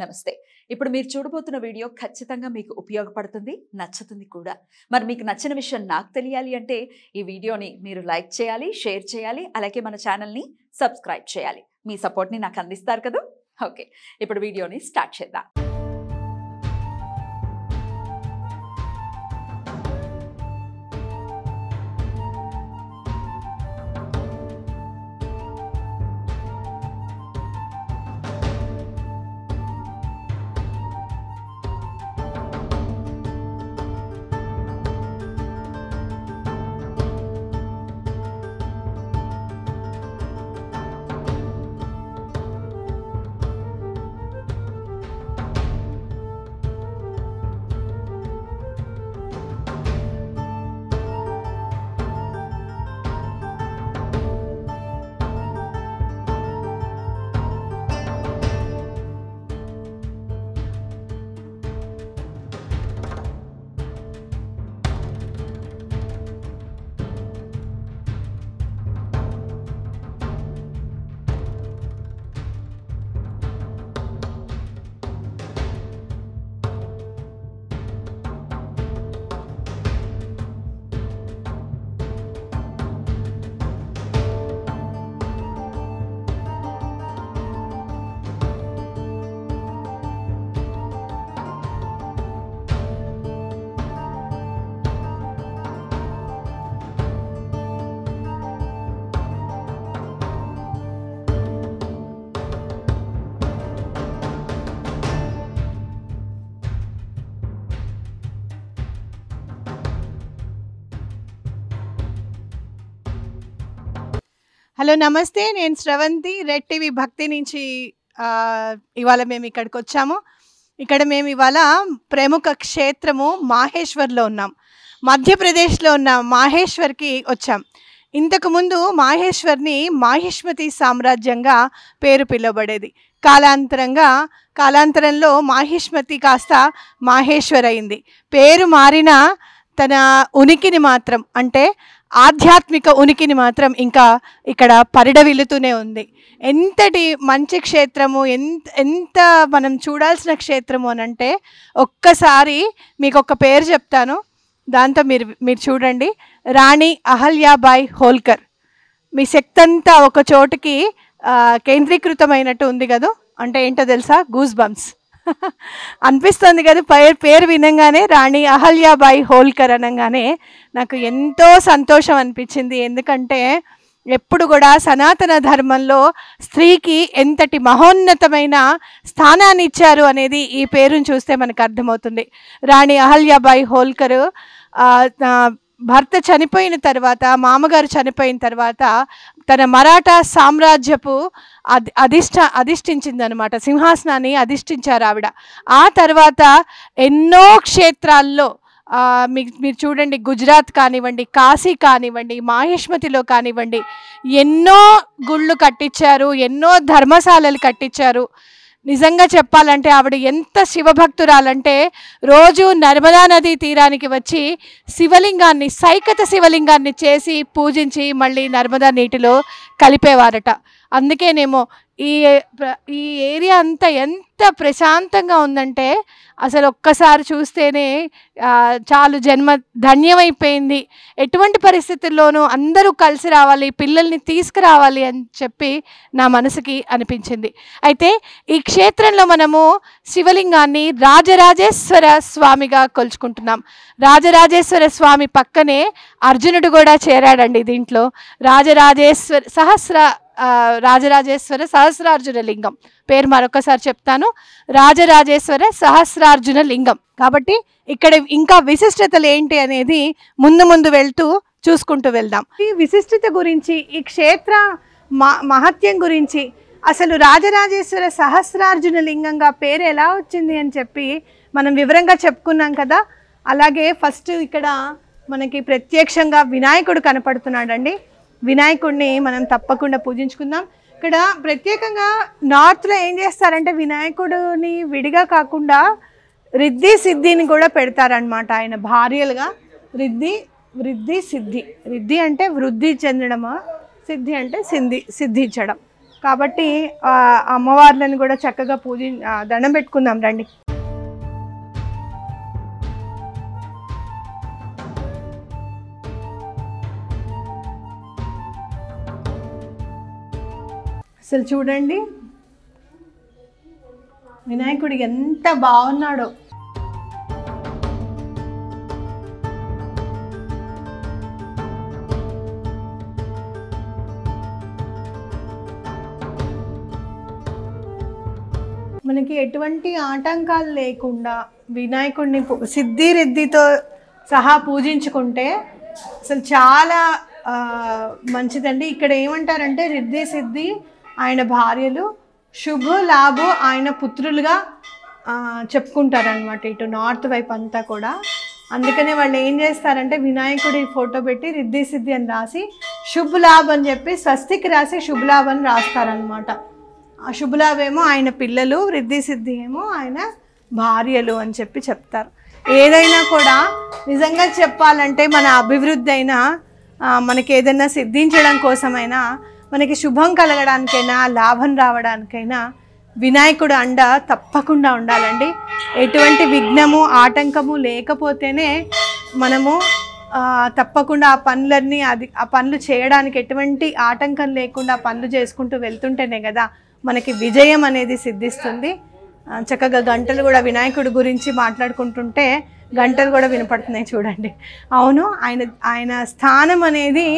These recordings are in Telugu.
నమస్తే. ఇప్పుడు మీరు చూడబోతున్న వీడియో ఖచ్చితంగా మీకు ఉపయోగపడుతుంది, నచ్చుతుంది కూడా. మరి మీకు నచ్చిన విషయం నాకు తెలియాలి అంటే ఈ వీడియోని మీరు లైక్ చేయాలి, షేర్ చేయాలి, అలాగే మన ఛానల్ని సబ్స్క్రైబ్ చేయాలి. మీ సపోర్ట్ని నాకు అందిస్తారు కదా. ఓకే, ఇప్పుడు వీడియోని స్టార్ట్ చేద్దాం. హలో నమస్తే, నేను శ్రవంతి రెడ్ టీవీ భక్తి నుంచి ఇవాళ మేము ఇక్కడికి వచ్చాము. ఇక్కడ మేము ఇవాళ ప్రముఖ క్షేత్రము మాహేశ్వర్లో ఉన్నాం. మధ్యప్రదేశ్లో ఉన్న మాహేశ్వర్కి వచ్చాం. ఇంతకుముందు మాహేశ్వర్ని మాహిష్మతి సామ్రాజ్యంగా పేరు పిలువబడేది. కాలాంతరంలో మాహిష్మతి కాస్త మాహేశ్వర్ అయింది. పేరు మారిన తన ఉనికిని మాత్రం, అంటే ఆధ్యాత్మిక ఉనికిని మాత్రం ఇంకా ఇక్కడ పరిడవిల్లుతూనే ఉంది. ఎంతటి మంచి క్షేత్రము, ఎంత మనం చూడాల్సిన క్షేత్రము అని అంటే, ఒక్కసారి మీకు ఒక పేరు చెప్తాను, దాంతో మీరు చూడండి. రాణి అహల్యాబాయి హోల్కర్. మీ శక్తి అంతా ఒక చోటుకి కేంద్రీకృతమైనట్టు ఉంది కదా. అంటే ఏంటో తెలుసా? గూస్ బంప్స్ అనిపిస్తుంది కదా పేరు వినంగానే. రాణి అహల్యాబాయి హోల్కర్ అనగానే నాకు ఎంతో సంతోషం అనిపించింది. ఎందుకంటే ఎప్పుడు కూడా సనాతన ధర్మంలో స్త్రీకి ఎంతటి మహోన్నతమైన స్థానాన్ని ఇచ్చారు అనేది ఈ పేరును చూస్తే మనకు అర్థమవుతుంది. రాణి అహల్యాబాయి హోల్కర్ భర్త చనిపోయిన తర్వాత, మామగారు చనిపోయిన తర్వాత తన మరాఠా సామ్రాజ్యపు అధిష్ఠించిందనమాట. సింహాసనాన్ని అధిష్ఠించారు ఆవిడ. ఆ తర్వాత ఎన్నో క్షేత్రాల్లో మీరు చూడండి, గుజరాత్ కానివ్వండి, కాశీ కానివ్వండి, మాహిష్మతిలో కానివ్వండి, ఎన్నో గుళ్ళు కట్టించారు, ఎన్నో ధర్మశాలలు కట్టించారు. నిజంగా చెప్పాలంటే ఆవిడ ఎంత శివభక్తురాలంటే రోజు నర్మదా నదీ తీరానికి వచ్చి సైకత శివలింగాన్ని చేసి పూజించి మళ్ళీ నర్మదా నీటిలో కలిపేవారట. అందుకేనేమో ఈ ఏరియా అంతా ఎంత ప్రశాంతంగా ఉందంటే అసలు ఒక్కసారి చూస్తేనే చాలు, జన్మ ధన్యమైపోయింది. ఎటువంటి పరిస్థితుల్లోనూ అందరూ కలిసి రావాలి, పిల్లల్ని తీసుకురావాలి అని చెప్పి నా మనసుకి అనిపించింది. అయితే ఈ క్షేత్రంలో మనము శివలింగాన్ని రాజరాజేశ్వర స్వామిగా కొలుచుకుంటున్నాం. రాజరాజేశ్వర స్వామి పక్కనే అర్జునుడు కూడా చేరాడండి దీంట్లో. రాజరాజేశ్వర సహస్రార్జున లింగం పేరు మరొకసారి చెప్తాను. రాజరాజేశ్వర సహస్రార్జున లింగం. కాబట్టి ఇక్కడ ఇంకా విశిష్టతలు ఏంటి అనేది ముందు వెళ్తూ చూసుకుంటూ వెళ్దాం. ఈ విశిష్టత గురించి, ఈ క్షేత్ర మహత్యం గురించి, అసలు రాజరాజేశ్వర సహస్రార్జున లింగంగా పేరు ఎలా వచ్చింది అని చెప్పి మనం వివరంగా చెప్పుకున్నాం కదా. అలాగే ఫస్ట్ ఇక్కడ మనకి ప్రత్యక్షంగా వినాయకుడు కనపడుతున్నాడండి. వినాయకుడిని మనం తప్పకుండా పూజించుకుందాం. ఇక్కడ ప్రత్యేకంగా నార్త్లో ఏం చేస్తారంటే వినాయకుడిని విడిగా కాకుండా రిద్ధి సిద్ధిని కూడా పెడతారనమాట. ఆయన భార్యలుగా రిద్ధి సిద్ధి. రిద్ధి అంటే వృద్ధి చెందడమా, సిద్ధి అంటే సిద్ధించడం. కాబట్టి అమ్మవార్లను కూడా చక్కగా దండం పెట్టుకుందాం రండి. అసలు చూడండి వినాయకుడు ఎంత బాగున్నాడో. మనకి ఎటువంటి ఆటంకాలు లేకుండా వినాయకుడిని సిద్ధి రిద్ధితో సహా పూజించుకుంటే అసలు చాలా మంచిదండి. ఇక్కడ ఏమంటారంటే రిద్ధి సిద్ధి ఆయన భార్యలు, శుభ లాభు ఆయన పుత్రులుగా చెప్పుకుంటారనమాట ఇటు నార్త్ వైపు అంతా కూడా. అందుకనే వాళ్ళు ఏం చేస్తారంటే వినాయకుడి ఫోటో పెట్టి రిద్ధి సిద్ధి అని రాసి శుభ లాభ్ అని చెప్పి స్వస్తికి రాసి శుభ లాభ్ అని రాస్తారనమాట. ఆ శుభలాభ్ ఏమో ఆయన పిల్లలు, రిద్ధి సిద్ధి ఏమో ఆయన భార్యలు అని చెప్పి చెప్తారు. ఏదైనా కూడా నిజంగా చెప్పాలంటే మన అభివృద్ధి అయినా మనకి ఏదైనా సిద్ధించడం కోసమైనా మనకి శుభం కలగడానికైనా లాభం రావడానికైనా వినాయకుడు అండ తప్పకుండా ఉండాలండి. ఎటువంటి విఘ్నము ఆటంకము లేకపోతేనే మనము తప్పకుండా ఆ పనులు చేయడానికి ఎటువంటి ఆటంకం లేకుండా పనులు చేసుకుంటూ వెళ్తుంటేనే కదా మనకి విజయం అనేది సిద్ధిస్తుంది. చక్కగా గంటలు కూడా వినాయకుడి గురించి మాట్లాడుకుంటుంటే గంటలు కూడా వినపడుతున్నాయి చూడండి. అవును, ఆయన స్థానం అనేది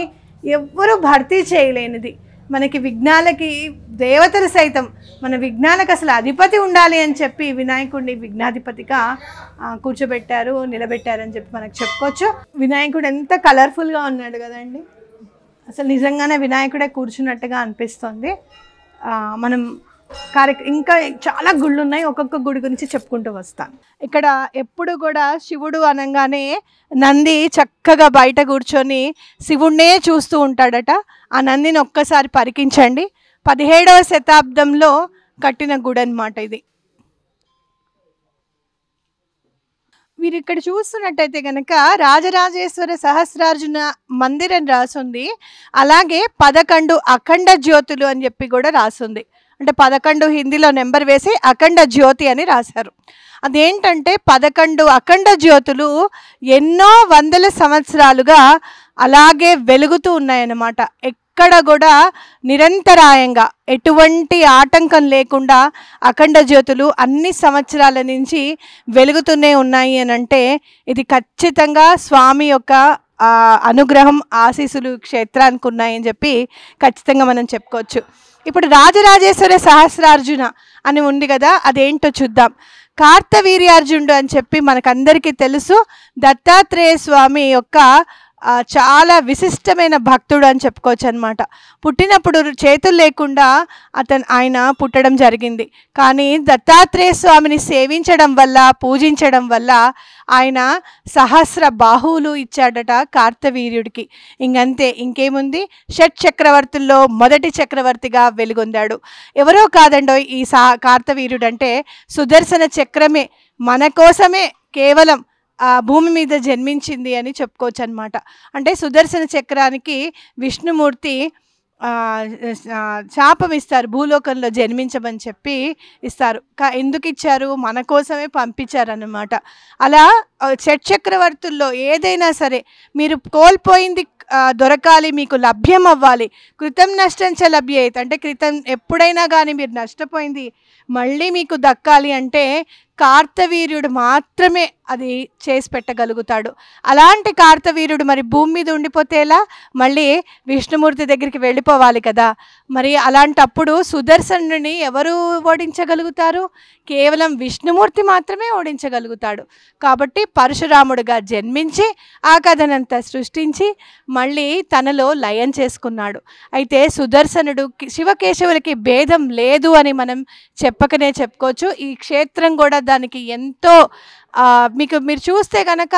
ఎవ్వరూ భర్తీ చేయలేనిది. మనకి విఘ్నాలకి దేవతలు సైతం మన విఘ్నాలకు అసలు అధిపతి ఉండాలి అని చెప్పి వినాయకుడిని విఘ్నాధిపతిగా కూర్చోబెట్టారు, నిలబెట్టారని చెప్పి మనకు చెప్పుకోవచ్చు. వినాయకుడు ఎంత కలర్ఫుల్గా ఉన్నాడు కదండి, అసలు నిజంగానే వినాయకుడే కూర్చున్నట్టుగా అనిపిస్తుంది. మనం ఇంకా చాలా గుళ్ళు ఉన్నాయి, ఒక్కొక్క గుడి గురించి చెప్పుకుంటూ వస్తాను. ఇక్కడ ఎప్పుడు కూడా శివుడు అనగానే నంది చక్కగా బయట కూర్చొని శివుడినే చూస్తూ ఉంటాడట. ఆ నందిని ఒక్కసారి పరికించండి. 17వ శతాబ్దంలో కట్టిన గుడి అన్నమాట ఇది. మీరు ఇక్కడ చూస్తున్నట్టయితే కనుక రాజరాజేశ్వర సహస్రార్జున మందిరం రాసుంది. అలాగే 11 అఖండ జ్యోతులు అని చెప్పి కూడా రాసుంది. అంటే 11 హిందీలో నెంబర్ వేసి అఖండ జ్యోతి అని రాశారు. అదేంటంటే 11 అఖండ జ్యోతులు ఎన్నో వందల సంవత్సరాలుగా అలాగే వెలుగుతూ ఉన్నాయన్నమాట. ఎక్కడ కూడా నిరంతరాయంగా ఎటువంటి ఆటంకం లేకుండా అఖండ జ్యోతులు అన్ని సంవత్సరాల నుంచి వెలుగుతూనే ఉన్నాయి అని అంటే ఇది ఖచ్చితంగా స్వామి యొక్క అనుగ్రహం ఆశీస్సులు క్షేత్రానికి ఉన్నాయని చెప్పి ఖచ్చితంగా మనం చెప్పుకోవచ్చు. ఇప్పుడు రాజరాజేశ్వర సహస్రార్జున అని ఉంది కదా, అదేంటో చూద్దాం. కార్తవీర్యార్జునుడు అని చెప్పి మనకందరికీ తెలుసు. దత్తాత్రేయ స్వామి యొక్క చాలా విశిష్టమైన భక్తుడు అని చెప్పుకోవచ్చు అనమాట. పుట్టినప్పుడు చేతులు లేకుండా ఆయన పుట్టడం జరిగింది. కానీ దత్తాత్రేయ స్వామిని సేవించడం వల్ల పూజించడం వల్ల ఆయన సహస్ర బాహువులు ఇచ్చాడట కార్తవీర్యుడికి. ఇంకంతే, ఇంకేముంది, షట్ చక్రవర్తుల్లో మొదటి చక్రవర్తిగా వెలుగొందాడు. ఎవరో కాదండో ఈ కార్తవీర్యుడు అంటే సుదర్శన చక్రమే మన కోసమే కేవలం భూమి మీద జన్మించింది అని చెప్పుకోవచ్చు అనమాట. అంటే సుదర్శన చక్రానికి విష్ణుమూర్తి శాపం ఇస్తారు, భూలోకంలో జన్మించమని చెప్పి ఇస్తారు. ఎందుకు ఇచ్చారు? మన కోసమే పంపించారన్నమాట. అలా షట్చక్రవర్తుల్లో ఏదైనా సరే మీరు కోల్పోయింది దొరకాలి, మీకు లభ్యం అవ్వాలి. కృతం నష్టం చ లభ్యేత్ అంటే క్రితం ఎప్పుడైనా కానీ మీరు నష్టపోయింది మళ్ళీ మీకు దక్కాలి అంటే కార్తవీర్యుడు మాత్రమే అది చేసి పెట్టగలుగుతాడు. అలాంటి కార్తవీర్యుడు మరి భూమి మీద ఉండిపోతే ఎలా? మళ్ళీ విష్ణుమూర్తి దగ్గరికి వెళ్ళిపోవాలి కదా. మరి అలాంటప్పుడు సుదర్శనుని ఎవరు ఓడించగలుగుతారు? కేవలం విష్ణుమూర్తి మాత్రమే ఓడించగలుగుతాడు. కాబట్టి పరశురాముడుగా జన్మించి ఆ కథనంతా సృష్టించి మళ్ళీ తనలో లయం చేసుకున్నాడు. అయితే సుదర్శనుడు శివకేశవులకి భేదం లేదు అని మనం చెప్పకనే చెప్పుకోవచ్చు. ఈ క్షేత్రం కూడా దానికి ఎంతో మీరు చూస్తే కనుక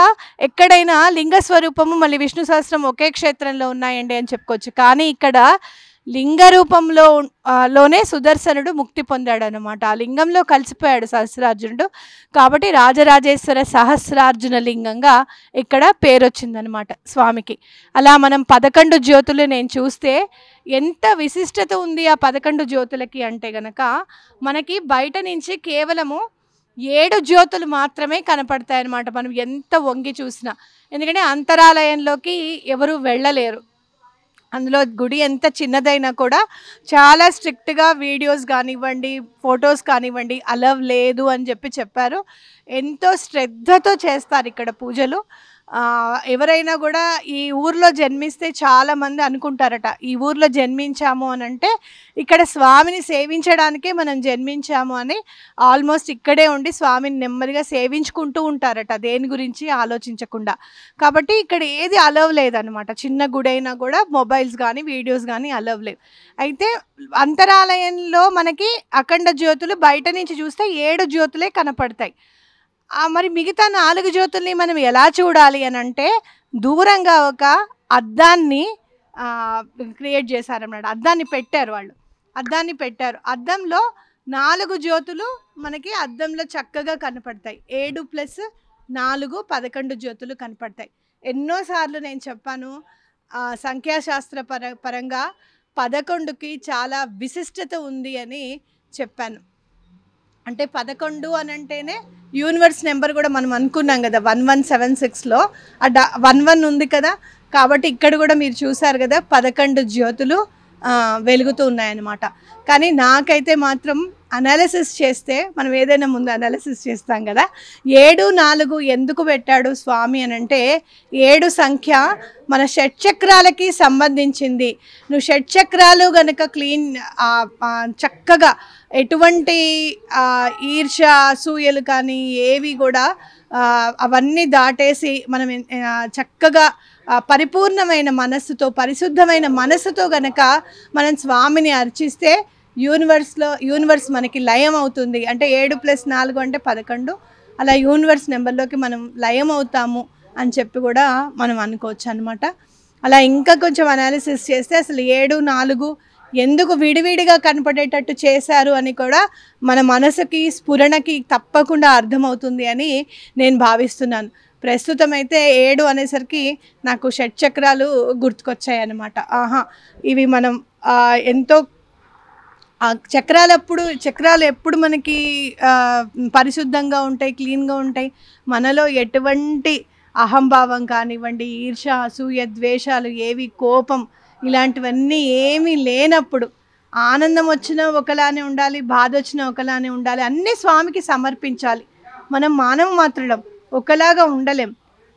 ఎక్కడైనా లింగ స్వరూపము మళ్ళీ విష్ణు సహస్రం ఒకే క్షేత్రంలో ఉన్నాయండి అని చెప్పుకోవచ్చు. కానీ ఇక్కడ లింగ రూపంలో లోనే సుదర్శనుడు ముక్తి పొందాడు అనమాట. ఆ లింగంలో కలిసిపోయాడు సహస్రార్జునుడు. కాబట్టి రాజరాజేశ్వర సహస్రార్జున లింగంగా ఇక్కడ పేరు వచ్చిందనమాట స్వామికి. అలా మనం 11 జ్యోతులు నేను చూస్తే ఎంత విశిష్టత ఉంది ఆ 11 జ్యోతులకి అంటే గనక మనకి బయట నుంచి కేవలము 7 జ్యోతులు మాత్రమే కనపడతాయి అన్నమాట మనం ఎంత వంగి చూసినా. ఎందుకంటే అంతరాలయంలోకి ఎవరు వెళ్ళలేరు. అందులో గుడి ఎంత చిన్నదైనా కూడా చాలా స్ట్రిక్ట్గా వీడియోస్ కానివ్వండి, ఫొటోస్ కానివ్వండి అలవ్ లేదు అని చెప్పారు. ఎంతో శ్రద్ధతో చేస్తారు ఇక్కడ పూజలు. ఎవరైనా కూడా ఈ ఊర్లో జన్మిస్తే చాలామంది అనుకుంటారట, ఈ ఊర్లో జన్మించాము అని అంటే ఇక్కడ స్వామిని సేవించడానికే మనం జన్మించాము అని ఆల్మోస్ట్ ఇక్కడే ఉండి స్వామిని నెమ్మదిగా సేవించుకుంటూ ఉంటారట, దేని గురించి ఆలోచించకుండా. కాబట్టి ఇక్కడ ఏది అలవ్ లేదనమాట. చిన్న గుడైనా కూడా మొబైల్స్ కానీ వీడియోస్ కానీ అలవ్ లేవు. అయితే అంతరాలయంలో మనకి అఖండ జ్యోతులు బయట నుంచి చూస్తే 7 జ్యోతులే కనపడతాయి. మరి మిగతా 4 జ్యోతుల్ని మనం ఎలా చూడాలి అని అంటే దూరంగా ఒక అద్దాన్ని క్రియేట్ చేశారన్నమాట. అద్దాన్ని పెట్టారు వాళ్ళు, అద్దాన్ని పెట్టారు. అద్దంలో 4 జ్యోతులు మనకి అద్దంలో చక్కగా కనపడతాయి. 7 + 4 11 జ్యోతులు కనపడతాయి. ఎన్నోసార్లు నేను చెప్పాను, సంఖ్యాశాస్త్ర పరంగా 11కి చాలా విశిష్టత ఉంది అని చెప్పాను. అంటే 11 అని అంటేనే యూనివర్స్ నెంబర్ కూడా మనం అనుకున్నాం కదా 1176లో 11 ఉంది కదా. కాబట్టి ఇక్కడ కూడా మీరు చూసారు కదా 11 జ్యోతులు వెలుగుతూ ఉన్నాయన్నమాట. కానీ నాకైతే మాత్రం అనాలిసిస్ చేస్తే, మనం ఏదైనా ముందు అనాలిసిస్ చేస్తాం కదా, 7, 4 ఎందుకు పెట్టాడు స్వామి అని అంటే 7 సంఖ్య మన షట్చక్రాలకి సంబంధించింది. నువ్వు షట్చక్రాలు గనక క్లీన్ చక్కగా ఎటువంటి ఈర్ష్య అసూయలు కానీ ఏవి కూడా అవన్నీ దాటేసి మనం చక్కగా పరిపూర్ణమైన మనస్సుతో పరిశుద్ధమైన మనస్సుతో గనక మనం స్వామిని అర్చిస్తే యూనివర్స్ మనకి లయం అవుతుంది. అంటే 7 + 4 అంటే 11. అలా యూనివర్స్ నెంబర్లోకి మనం లయం అవుతాము అని చెప్పి కూడా మనం అనుకోవచ్చు అనమాట. అలా ఇంకా కొంచెం అనాలిసిస్ చేస్తే అసలు 7, 4 ఎందుకు విడివిడిగా కనపడేటట్టు చేశారు అని కూడా మన మనసుకి స్ఫురణకి తప్పకుండా అర్థమవుతుంది అని నేను భావిస్తున్నాను. ప్రస్తుతం అయితే 7 అనేసరికి నాకు షట్చక్రాలు గుర్తుకొచ్చాయి అన్నమాట. ఇవి మనం ఎంతో చక్రాలు ఎప్పుడు మనకి పరిశుద్ధంగా ఉంటాయి, క్లీన్గా ఉంటాయి. మనలో ఎటువంటి అహంభావం కానివ్వండి, ఈర్ష అసూయ ద్వేషాలు ఏవి, కోపం ఇలాంటివన్నీ ఏమీ లేనప్పుడు ఆనందం వచ్చినా ఒకలానే ఉండాలి, బాధ వచ్చినా ఒకలానే ఉండాలి, అన్నీ స్వామికి సమర్పించాలి. మనం మానవ మాత్రులం, ఒకలాగా ఉండలేం.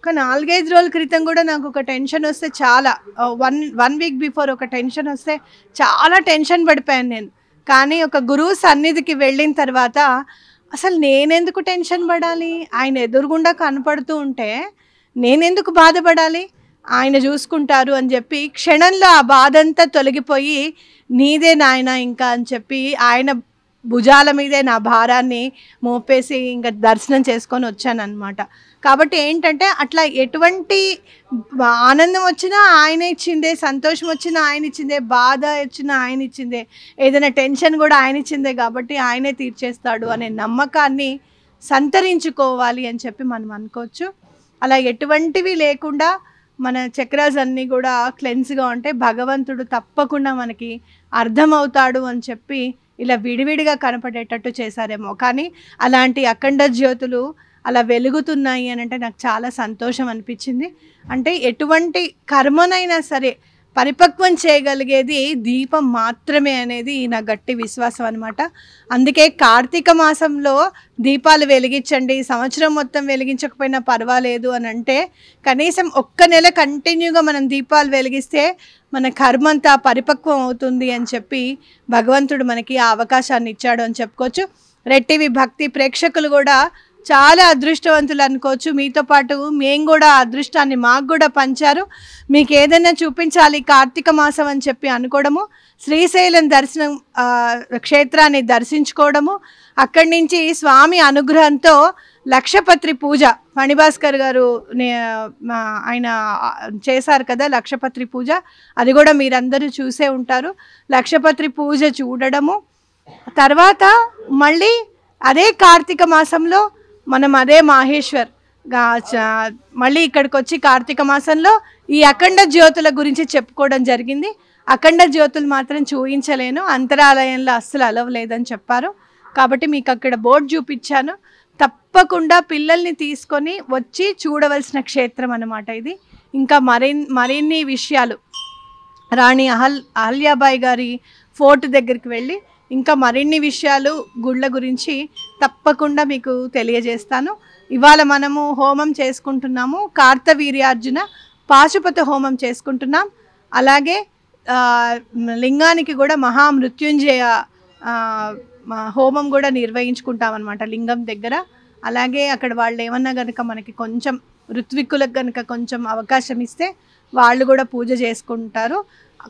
ఒక 4-5 రోజుల క్రితం కూడా నాకు ఒక టెన్షన్ వస్తే చాలా వన్ వీక్ బిఫోర్ ఒక టెన్షన్ వస్తే చాలా టెన్షన్ పడిపోయాను నేను. కానీ ఒక గురువు సన్నిధికి వెళ్ళిన తర్వాత అసలు నేనెందుకు టెన్షన్ పడాలి, ఆయన ఎదురుగుండా కనపడుతూ ఉంటే నేనెందుకు బాధపడాలి, ఆయన చూసుకుంటారు అని చెప్పి క్షణంలో ఆ బాధ అంతా తొలగిపోయి నీదే నాయన ఇంకా అని చెప్పి ఆయన భుజాల మీదే నా భారాన్ని మోపేసి ఇంకా దర్శనం చేసుకొని వచ్చానన్నమాట. కాబట్టి ఏంటంటే అట్లా ఎటువంటి ఆనందం వచ్చినా ఆయన ఇచ్చిందే, సంతోషం వచ్చినా ఆయన ఇచ్చిందే, బాధ వచ్చినా ఆయన ఇచ్చిందే, ఏదైనా టెన్షన్ కూడా ఆయన ఇచ్చిందే. కాబట్టి ఆయనే తీర్చేస్తాడు అనే నమ్మకాన్ని సంతరించుకోవాలి అని చెప్పి మనం అనుకోవచ్చు. అలా ఎటువంటివి లేకుండా మన చక్రాస్ అన్నీ కూడా క్లెన్స్గా ఉంటే భగవంతుడు తప్పకుండా మనకి అర్థమవుతాడు అని చెప్పి ఇలా విడివిడిగా కనపడేటట్టు చేశారేమో. కానీ అలాంటి అఖండ జ్యోతులు అలా వెలుగుతున్నాయి అని అంటే నాకు చాలా సంతోషం అనిపించింది. అంటే ఎటువంటి కర్మనైనా సరే పరిపక్వం చేయగలిగేది దీపం మాత్రమే అనేది నా గట్టి విశ్వాసం అనమాట. అందుకే కార్తీక మాసంలో దీపాలు వెలిగించండి, సంవత్సరం మొత్తం వెలిగించకపోయినా పర్వాలేదు అని అంటే కనీసం 1 నెల కంటిన్యూగా మనం దీపాలు వెలిగిస్తే మన కర్మ అంతా పరిపక్వం అవుతుంది అని చెప్పి భగవంతుడు మనకి ఆ అవకాశాన్ని ఇచ్చాడు అని చెప్పుకోవచ్చు. రెడ్ టీవీ భక్తి ప్రేక్షకులు కూడా చాలా అదృష్టవంతులు అనుకోవచ్చు. మీతో పాటు మేము కూడా అదృష్టాన్ని మాకు కూడా పంచారు. మీకు ఏదైనా చూపించాలి కార్తీక మాసం అని చెప్పి అనుకోవడము, శ్రీశైలం క్షేత్రాన్ని దర్శించుకోవడము, అక్కడి నుంచి స్వామి అనుగ్రహంతో లక్షపత్రి పూజ ఫణిభాస్కర్ గారు ఆయన చేశారు కదా లక్షపత్రి పూజ, అది కూడా మీరందరూ చూసే ఉంటారు. లక్షపత్రి పూజ చూడడము, తర్వాత మళ్ళీ అదే కార్తీక మాసంలో మనం అదే మాహేశ్వర్ మళ్ళీ ఇక్కడికి వచ్చి కార్తీక మాసంలో ఈ అఖండ జ్యోతుల గురించి చెప్పుకోవడం జరిగింది. అఖండ జ్యోతులు మాత్రం చూపించలేను, అంతరాలయంలో అస్సలు అలవలేదని చెప్పారు. కాబట్టి మీకు అక్కడ బోర్డు చూపించాను. తప్పకుండా పిల్లల్ని తీసుకొని వచ్చి చూడవలసిన క్షేత్రం అన్నమాట ఇది. ఇంకా మరిన్ని విషయాలు రాణి అహల్యాబాయి గారి ఫోర్ట్ దగ్గరికి వెళ్ళి ఇంకా మరిన్ని విషయాలు గుళ్ళ గురించి తప్పకుండా మీకు తెలియజేస్తాను. ఇవాళ మనము హోమం చేసుకుంటున్నాము, కార్తవీర్యార్జున పాశుపత హోమం చేసుకుంటున్నాం. అలాగే లింగానికి కూడా మహామృత్యుంజయ హోమం కూడా నిర్వహించుకుంటాం అన్నమాట లింగం దగ్గర. అలాగే అక్కడ వాళ్ళు ఏమన్నా కనుక మనకి కొంచెం ఋత్విక్కులకు కనుక కొంచెం అవకాశం ఇస్తే వాళ్ళు కూడా పూజ చేసుకుంటారు.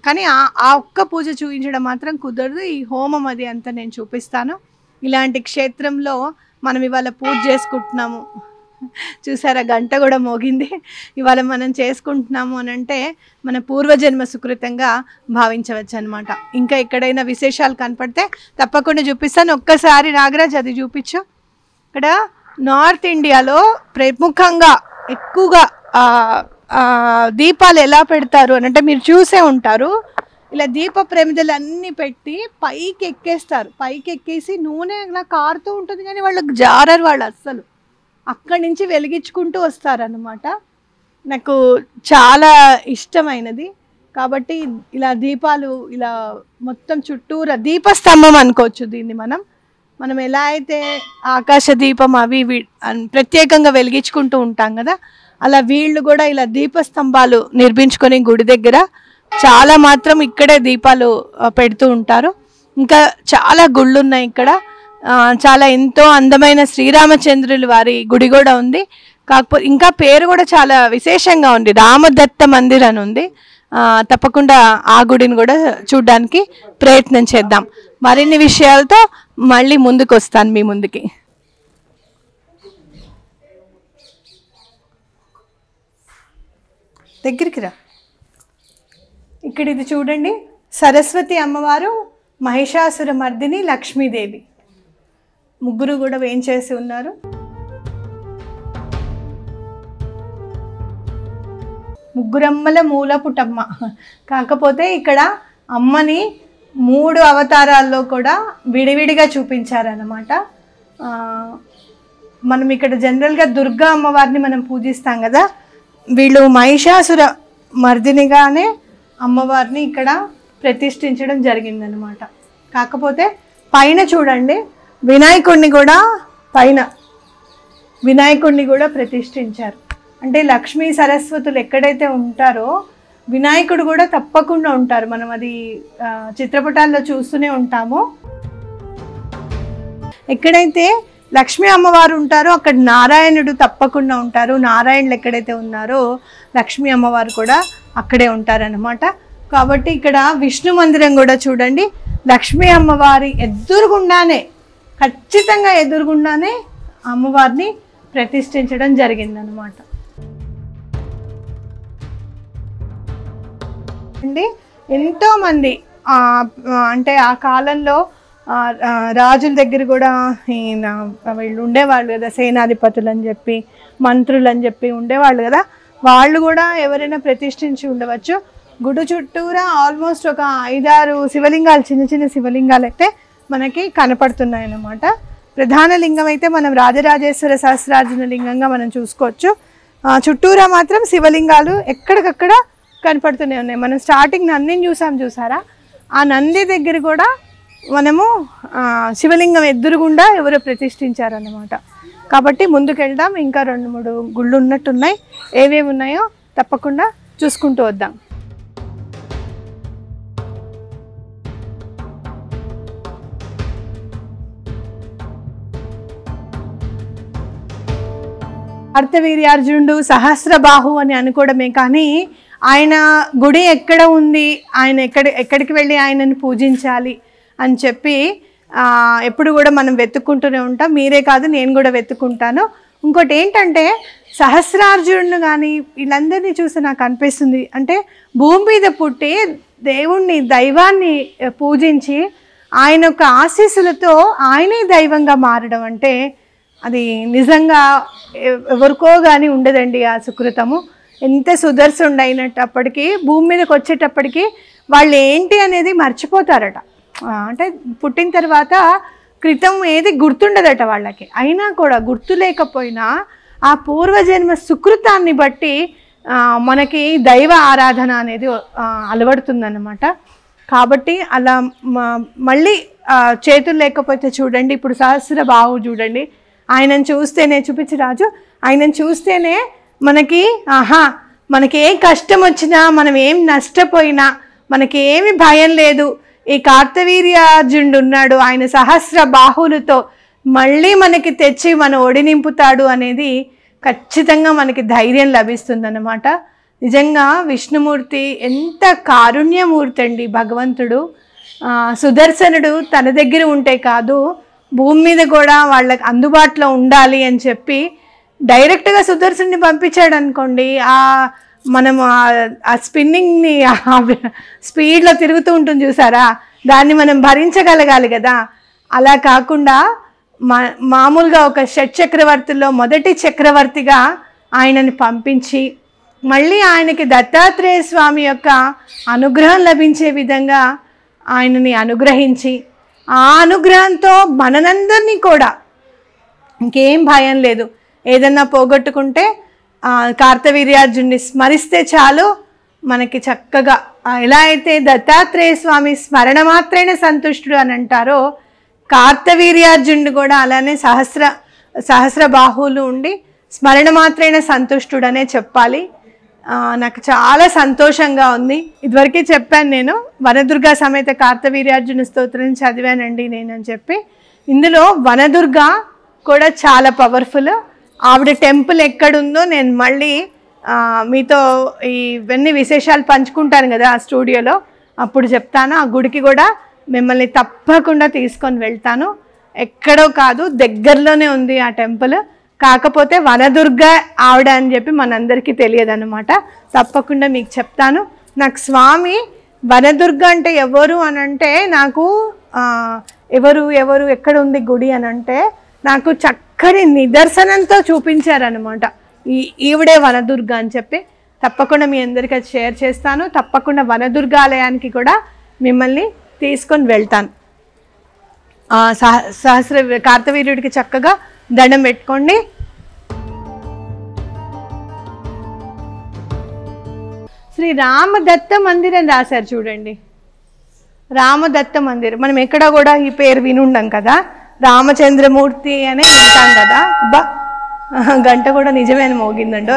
కానీ ఆ ఒక్క పూజ చూపించడం మాత్రం కుదరదు. ఈ హోమం అది అంతా నేను చూపిస్తాను. ఇలాంటి క్షేత్రంలో మనం ఇవాళ పూజ చేసుకుంటున్నాము. చూసారా, గంట కూడా మోగింది. ఇవాళ మనం చేసుకుంటున్నాము అని అంటే మన పూర్వజన్మ సుకృతంగా భావించవచ్చు అనమాట. ఇంకా ఎక్కడైనా విశేషాలు కనపడితే తప్పకుండా చూపిస్తాను. ఒక్కసారి నాగరాజ్ అది చూపించు. ఇక్కడ నార్త్ ఇండియాలో ప్రముఖంగా ఎక్కువగా దీపాలు ఎలా పెడతారు అని అంటే మీరు చూసే ఉంటారు. ఇలా దీప ప్రమిదలు అన్నీ పెట్టి పైకి ఎక్కేస్తారు. పైకి ఎక్కేసి నూనె ఇలా కారుతూ ఉంటుంది, కానీ వాళ్ళకి జారరు వాళ్ళు అస్సలు. అక్కడి నుంచి వెలిగించుకుంటూ వస్తారన్నమాట. నాకు చాలా ఇష్టమైనది. కాబట్టి ఇలా దీపాలు ఇలా మొత్తం చుట్టూరా దీపస్తంభం అనుకోవచ్చు దీన్ని. మనం ఎలా అయితే ఆకాశ దీపం అవి ప్రత్యేకంగా వెలిగించుకుంటూ ఉంటాం కదా, అలా వీళ్ళు కూడా ఇలా దీపస్తంభాలు నిర్మించుకొని గుడి దగ్గర చాలా మాత్రం ఇక్కడే దీపాలు పెడుతూ ఉంటారు. ఇంకా చాలా గుళ్ళు ఉన్నాయి ఇక్కడ. చాలా ఎంతో అందమైన శ్రీరామచంద్రుల వారి గుడి కూడా ఉంది. కాకపోతే ఇంకా పేరు కూడా చాలా విశేషంగా ఉంది, రామదత్త మందిర్ అని ఉంది. తప్పకుండా ఆ గుడిని కూడా చూడడానికి ప్రయత్నం చేద్దాం. మరిన్ని విషయాలతో మళ్ళీ ముందుకు వస్తాను మీ ముందుకి. దగ్గరికి రా. ఇక్కడ ఇది చూడండి, సరస్వతి అమ్మవారు, మహిషాసుర మర్దిని, లక్ష్మీదేవి ముగ్గురు కూడా వేంచేసి ఉన్నారు. ముగ్గురమ్మల మూలపుటమ్మ. కాకపోతే ఇక్కడ అమ్మని 3 అవతారాల్లో కూడా విడివిడిగా చూపించారన్నమాట. మనం ఇక్కడ జనరల్గా దుర్గా అమ్మవారిని మనం పూజిస్తాం కదా, వీళ్ళు మహిషాసుర మర్దినిగానే అమ్మవారిని ఇక్కడ ప్రతిష్ఠించడం జరిగిందనమాట. కాకపోతే పైన చూడండి, వినాయకుడిని కూడా ప్రతిష్ఠించారు. అంటే లక్ష్మీ సరస్వతులు ఎక్కడైతే ఉంటారో వినాయకుడు కూడా తప్పకుండా ఉంటారు. మనం అది చిత్రపటాల్లో చూస్తూనే ఉంటాము. ఎక్కడైతే లక్ష్మీ అమ్మవారు ఉంటారో అక్కడ నారాయణుడు తప్పకుండా ఉంటారు. నారాయణులు ఎక్కడైతే ఉన్నారో లక్ష్మీ అమ్మవారు కూడా అక్కడే ఉంటారన్నమాట. కాబట్టి ఇక్కడ విష్ణు మందిరం కూడా చూడండి, లక్ష్మీ అమ్మవారి ఖచ్చితంగా ఎదురుగుండానే అమ్మవారిని ప్రతిష్ఠించడం జరిగిందనమాట. అండి ఎంతోమంది అంటే ఆ కాలంలో రాజుల దగ్గర కూడా వీళ్ళు ఉండేవాళ్ళు కదా, సేనాధిపతులు అని చెప్పి, మంత్రులు అని చెప్పి ఉండేవాళ్ళు కదా, వాళ్ళు కూడా ఎవరైనా ప్రతిష్ఠించి ఉండవచ్చు. గుడి చుట్టూరా ఆల్మోస్ట్ ఒక 5-6 శివలింగాలు, చిన్న చిన్న శివలింగాలు అయితే మనకి కనపడుతున్నాయి అన్నమాట. ప్రధాన లింగం అయితే మనం రాజరాజేశ్వర సహస్రార్జున లింగంగా మనం చూసుకోవచ్చు. చుట్టూరా మాత్రం శివలింగాలు ఎక్కడికక్కడ కనపడుతూనే ఉన్నాయి. మనం స్టార్టింగ్ నందిని చూసారా, ఆ నంది దగ్గర కూడా మనము శివలింగం ఎదురుగుండా ఎవరో ప్రతిష్ఠించారన్నమాట. కాబట్టి ముందుకెళ్దాం. ఇంకా 2-3 గుళ్ళు ఉన్నట్టున్నాయి. ఏవేవి ఉన్నాయో తప్పకుండా చూసుకుంటూ వద్దాం. కార్తవీర్యార్జునుడు సహస్రబాహు అని అనుకోవడమే కానీ ఆయన గుడి ఎక్కడ ఉంది, ఆయన ఎక్కడికి వెళ్ళి ఆయనను పూజించాలి అని చెప్పి ఎప్పుడు కూడా మనం వెతుక్కుంటూనే ఉంటాం. మీరే కాదు, నేను కూడా వెతుక్కుంటాను. ఇంకోటి ఏంటంటే సహస్రార్జునుడు కానీ వీళ్ళందరినీ చూసి నాకు అనిపిస్తుంది, అంటే భూమి మీద పుట్టి దేవుణ్ణి దైవాన్ని పూజించి ఆయన యొక్క ఆశీస్సులతో ఆయనే దైవంగా మారడం అంటే అది నిజంగా ఎవరికో కానీ ఉండదండి ఆ సుకృతము. ఎంత సుదర్శనుడు అయినప్పటికీ భూమి మీదకి వచ్చేటప్పటికి వాళ్ళు ఏంటి అనేది మర్చిపోతారట. అంటే పుట్టిన తర్వాత క్రితం ఏది గుర్తుండదట వాళ్ళకి. అయినా కూడా గుర్తు లేకపోయినా ఆ పూర్వజన్మ సుకృతాన్ని బట్టి మనకి దైవ ఆరాధన అనేది అలవడుతుందన్నమాట. కాబట్టి అలా మళ్ళీ చేతులు లేకపోతే చూడండి, ఇప్పుడు సహస్ర బాహు చూడండి, ఆయనను చూస్తేనే చూపించి రాజు, ఆయనను చూస్తేనే మనకి ఏ కష్టం వచ్చినా, మనం ఏం నష్టపోయినా మనకి ఏమి భయం లేదు. ఈ కార్తవీర్యార్జునుడు ఉన్నాడు, ఆయన సహస్ర బాహులతో మళ్ళీ మనకి తెచ్చి మన ఒడి నింపుతాడు అనేది ఖచ్చితంగా మనకి ధైర్యం లభిస్తుందన్నమాట. నిజంగా విష్ణుమూర్తి ఎంత కారుణ్యమూర్తి అండి భగవంతుడు. సుదర్శనుడు తన దగ్గర ఉంటే కాదు, భూమి మీద కూడా వాళ్ళకి అందుబాటులో ఉండాలి అని చెప్పి డైరెక్ట్గా సుదర్శనుడిని పంపించాడు అనుకోండి, మనం ఆ స్పిన్నింగ్ని స్పీడ్లో తిరుగుతూ ఉంటుంది చూసారా, దాన్ని మనం భరించగలగాలి కదా. అలా కాకుండా మామూలుగా ఒక షట్చక్రవర్తుల్లో మొదటి చక్రవర్తిగా ఆయనని పంపించి మళ్ళీ ఆయనకి దత్తాత్రేయ స్వామి యొక్క అనుగ్రహం లభించే విధంగా ఆయనని అనుగ్రహించి ఆ అనుగ్రహంతో మనందరినీ కూడా ఇంకేం భయం లేదు. ఏదన్నా పోగొట్టుకుంటే కార్తవీర్యార్జునుడిని స్మరిస్తే చాలు మనకి చక్కగా, ఎలా అయితే దత్తాత్రేయ స్వామి స్మరణ మాత్రమే సంతుష్టుడు అని అంటారో, కార్తవీర్యార్జునుడు కూడా అలానే సహస్ర బాహువులు ఉండి స్మరణ మాత్రమే సంతుష్టుడనే చెప్పాలి. నాకు చాలా సంతోషంగా ఉంది. ఇదివరకే చెప్పాను, నేను వనదుర్గా సమేత కార్తవీర్యార్జున స్తోత్రం చదివానండి నేనని చెప్పి. ఇందులో వనదుర్గ కూడా చాలా పవర్ఫుల్. ఆవిడ టెంపుల్ ఎక్కడుందో నేను మళ్ళీ మీతో ఇవన్నీ విశేషాలు పంచుకుంటాను కదా ఆ స్టూడియోలో, అప్పుడు చెప్తాను. ఆ గుడికి కూడా మిమ్మల్ని తప్పకుండా తీసుకొని వెళ్తాను. ఎక్కడో కాదు, దగ్గరలోనే ఉంది ఆ టెంపుల్. కాకపోతే వనదుర్గ ఆవిడ అని చెప్పి మనందరికీ తెలియదన్నమాట. తప్పకుండా మీకు చెప్తాను. నాకు స్వామి వనదుర్గ అంటే ఎవరు అని అంటే, నాకు ఎవరు ఎక్కడ ఉంది గుడి అని అంటే నాకు చక్కని నిదర్శనంతో చూపించారనమాట. ఈవిడే వనదుర్గ అని చెప్పి తప్పకుండా మీ అందరికీ అది షేర్ చేస్తాను. తప్పకుండా వనదుర్గాలయానికి కూడా మిమ్మల్ని తీసుకొని వెళ్తాను. సహస్ర కార్తవీర్యుడికి చక్కగా దండం పెట్టుకోండి. శ్రీ రామదత్త మందిరం రాశారు చూడండి, రామదత్త మందిరం. మనం ఎక్కడ కూడా ఈ పేరు వినుండం కదా, రామచంద్రమూర్తి అనే వింటాం కదా. అబ్బా, గంట కూడా నిజమేని మోగిందండో.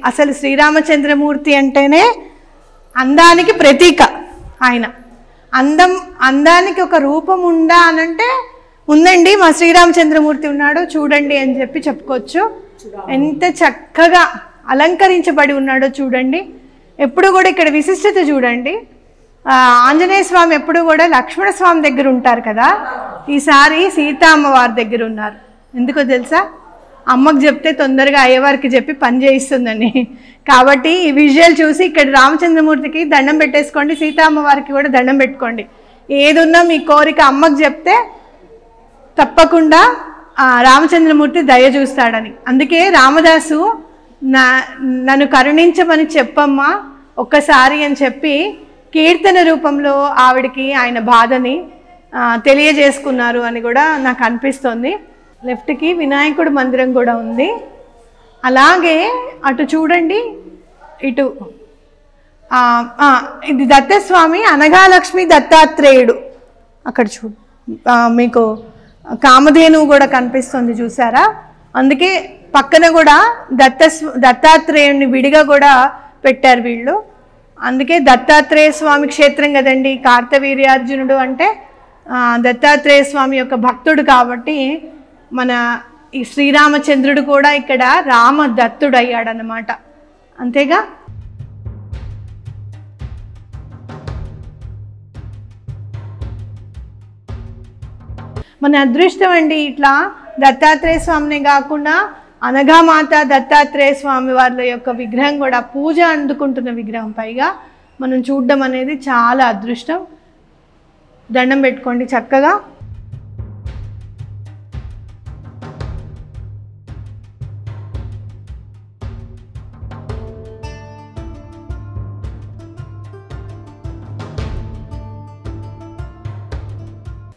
అసలు శ్రీరామచంద్రమూర్తి అంటేనే అందానికి ప్రతీక. ఆయన అందానికి ఒక రూపం ఉందా అనంటే ఉందండి, మా శ్రీరామచంద్రమూర్తి ఉన్నాడు చూడండి అని చెప్పి చెప్పుకోవచ్చు. ఎంత చక్కగా అలంకరించబడి ఉన్నాడో చూడండి. ఎప్పుడు కూడా ఇక్కడ విశిష్టత చూడండి. ఆంజనేయ స్వామి ఎప్పుడు కూడా లక్ష్మణ స్వామి దగ్గర ఉంటారు కదా, ఈసారి సీతామ్మవారి దగ్గర ఉన్నారు. ఎందుకో తెలుసా? అమ్మకు చెప్తే తొందరగా అయ్యవారికి చెప్పి పని చేయిస్తుందని. కాబట్టి ఈ విజువల్ చూసి ఇక్కడ రామచంద్రమూర్తికి దండం పెట్టేసుకోండి, సీతామ్మవారికి కూడా దండం పెట్టుకోండి. ఏదున్నా మీ కోరిక అమ్మకు చెప్తే తప్పకుండా రామచంద్రమూర్తి దయ చూస్తాడని. అందుకే రామదాసు నన్ను కరుణించమని చెప్పమ్మా ఒక్కసారి అని చెప్పి కీర్తన రూపంలో ఆవిడికి ఆయన బాధని తెలియజేసుకున్నారు అని కూడా నాకు అనిపిస్తుంది. లెఫ్ట్కి వినాయకుడు మందిరం కూడా ఉంది. అలాగే అటు చూడండి, ఇటు ఇది దత్తస్వామి అనఘాలక్ష్మి దత్తాత్రేయుడు. అక్కడ మీకు కామధేనువు కూడా కనిపిస్తుంది చూసారా. అందుకే పక్కన కూడా దత్తాత్రేయుడిని విడిగా కూడా పెట్టారు వీళ్ళు. అందుకే దత్తాత్రేయ స్వామి క్షేత్రం కదండి కార్తవీర్యార్జునుడు అంటే. దత్తాత్రేయ స్వామి యొక్క భక్తుడు కాబట్టి మన ఈ శ్రీరామచంద్రుడు కూడా ఇక్కడ రామదత్తుడు అయ్యాడనమాట. అంతేగా. మన అదృష్టం అండి. ఇట్లా దత్తాత్రేయ స్వామిని కాకుండా అనఘామాత దత్తాత్రేయ స్వామి వాళ్ళ యొక్క విగ్రహం కూడా పూజ అందుకుంటున్న విగ్రహం పైగా మనం చూడడం అనేది చాలా అదృష్టం. దండం పెట్టుకోండి చక్కగా.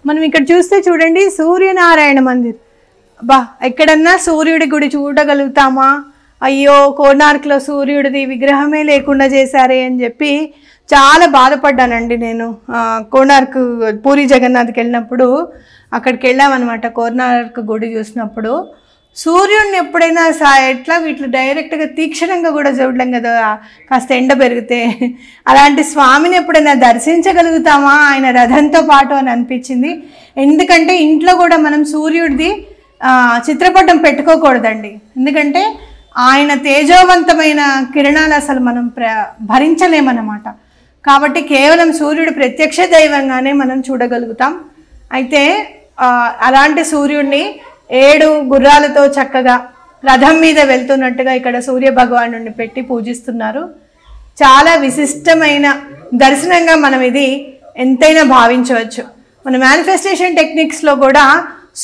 మనం ఇక్కడ చూస్తే చూడండి సూర్యనారాయణ మందిర్. బా ఎక్కడన్నా సూర్యుడి గుడి చూడగలుగుతామా? అయ్యో కోనార్క్లో సూర్యుడిది విగ్రహమే లేకుండా చేశారే అని చెప్పి చాలా బాధపడ్డానండి నేను. కోనార్క్ పూరి జగన్నాథ్కి వెళ్ళినప్పుడు అక్కడికి వెళ్ళామన్నమాట. కోనార్క్ గుడి చూసినప్పుడు సూర్యుడిని ఎప్పుడైనా ఎట్లా వీటిలో డైరెక్ట్గా తీక్షణంగా కూడా చూడలేం కదా, కాస్త ఎండ పెరిగితే. అలాంటి స్వామిని ఎప్పుడైనా దర్శించగలుగుతామా ఆయన రథంతో పాటు అని అనిపించింది. ఎందుకంటే ఇంట్లో కూడా మనం సూర్యుడిది చిత్రపటం పెట్టుకోకూడదండి. ఎందుకంటే ఆయన తేజోవంతమైన కిరణాలు అసలు మనం భరించలేమన్నమాట. కాబట్టి కేవలం సూర్యుడు ప్రత్యక్ష దైవంగానే మనం చూడగలుగుతాం. అయితే అలాంటి సూర్యుడిని 7 గుర్రాలతో చక్కగా రథం మీద వెళ్తున్నట్టుగా ఇక్కడ సూర్య భగవానుడిని పెట్టి పూజిస్తున్నారు. చాలా విశిష్టమైన దర్శనంగా మనం ఇది ఎంతైనా భావించవచ్చు. మన మేనిఫెస్టేషన్ టెక్నిక్స్లో కూడా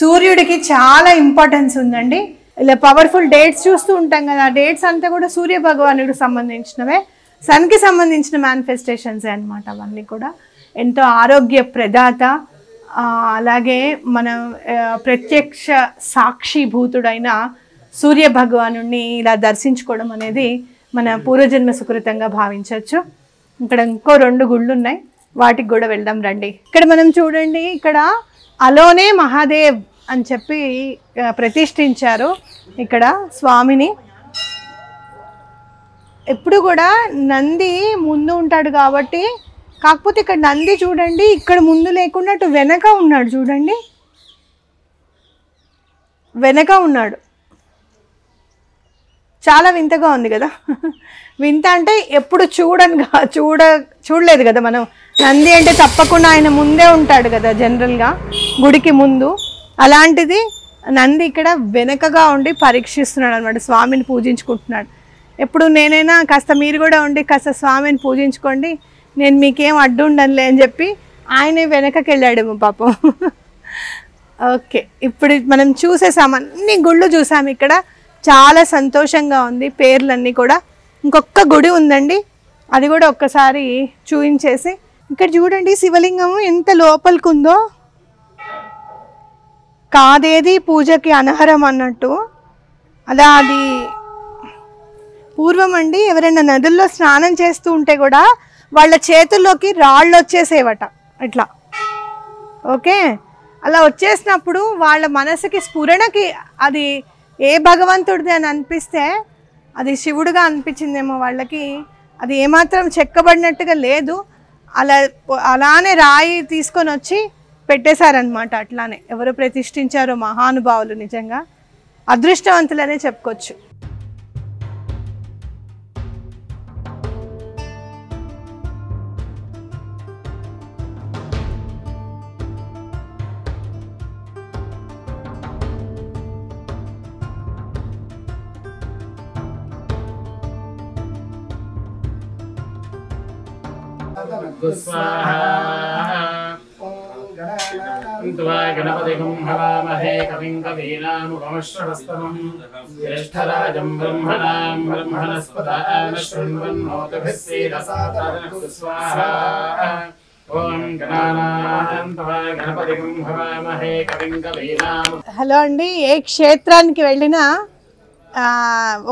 సూర్యుడికి చాలా ఇంపార్టెన్స్ ఉందండి. ఇలా పవర్ఫుల్ డేట్స్ చూస్తూ ఉంటాం కదా, డేట్స్ అంతా కూడా సూర్య భగవానుడికి సంబంధించినవే, సన్కి సంబంధించిన మేనిఫెస్టేషన్సే అనమాట. అవన్నీ కూడా ఎంతో ఆరోగ్య ప్రదాత, అలాగే మన ప్రత్యక్ష సాక్షిభూతుడైన సూర్య భగవానుడిని ఇలా దర్శించుకోవడం అనేది మన పూర్వజన్మ సుకృతంగా భావించవచ్చు. ఇక్కడ ఇంకో 2 గుళ్ళు ఉన్నాయి, వాటికి కూడా వెళ్దాం రండి. ఇక్కడ మనం చూడండి, ఇక్కడ అలోనే మహాదేవ్ అని చెప్పి ప్రతిష్ఠించారు ఇక్కడ స్వామిని. ఎప్పుడు కూడా నంది ముందు ఉంటాడు కాబట్టి, కాకపోతే ఇక్కడ నంది చూడండి ఇక్కడ ముందు లేకుండా అటు వెనక ఉన్నాడు. చూడండి వెనక ఉన్నాడు. చాలా వింతగా ఉంది కదా. వింత అంటే ఎప్పుడు చూడలేదు కదా మనం. నంది అంటే తప్పకుండా ఆయన ముందే ఉంటాడు కదా జనరల్గా గుడికి ముందు. అలాంటిది నంది ఇక్కడ వెనకగా ఉండి పరీక్షిస్తున్నాడు అనమాట, స్వామిని పూజించుకుంటున్నాడు. ఎప్పుడు నేనైనా కాస్త మీరు కూడా ఉండి కాస్త స్వామిని పూజించుకోండి, నేను మీకేం అడ్డు ఉండనులే అని చెప్పి ఆయనే వెనకకి వెళ్ళాడేమో పాపం. ఓకే, ఇప్పుడు మనం చూసేసాం, అన్ని గుళ్ళు చూసాము. ఇక్కడ చాలా సంతోషంగా ఉంది. పేర్లన్నీ కూడా. ఇంకొక గుడి ఉందండి, అది కూడా ఒక్కసారి చూయించేసి. ఇక్కడ చూడండి శివలింగము ఎంత లోపలికి ఉందో. కాదేది పూజకి అనర్హం అన్నట్టు. అలా అది పూర్వం అండి ఎవరైనా నదుల్లో స్నానం చేస్తూ ఉంటే కూడా వాళ్ళ చేతుల్లోకి రాళ్ళు వచ్చేసేవట ఇట్లా. ఓకే, అలా వచ్చేసినప్పుడు వాళ్ళ మనసుకి స్ఫురణకి అది ఏ భగవంతుడిది అని అనిపిస్తే అది శివుడుగా అనిపించిందేమో వాళ్ళకి. అది ఏమాత్రం చెక్కబడినట్టుగా లేదు, అలానే రాయి తీసుకొని వచ్చి పెట్టేశారనమాట. అట్లానే ఎవరు ప్రతిష్ఠించారో మహానుభావులు, నిజంగా అదృష్టవంతులనే చెప్పుకోవచ్చు. गणपतिं हवामहे कविं कवीनामुपमश्रवस्तमं ज्येष्ठराजं ब्रह्मणां ब्रह्मणस्पदान शृण्वन्नोतिभिः सीदसादनं स्वाहा। ओम गणानां तवा गणपतिं हवामहे कविं कवीनां. హలో అండి, ఏ క్షేత్రానికి వెళ్ళినా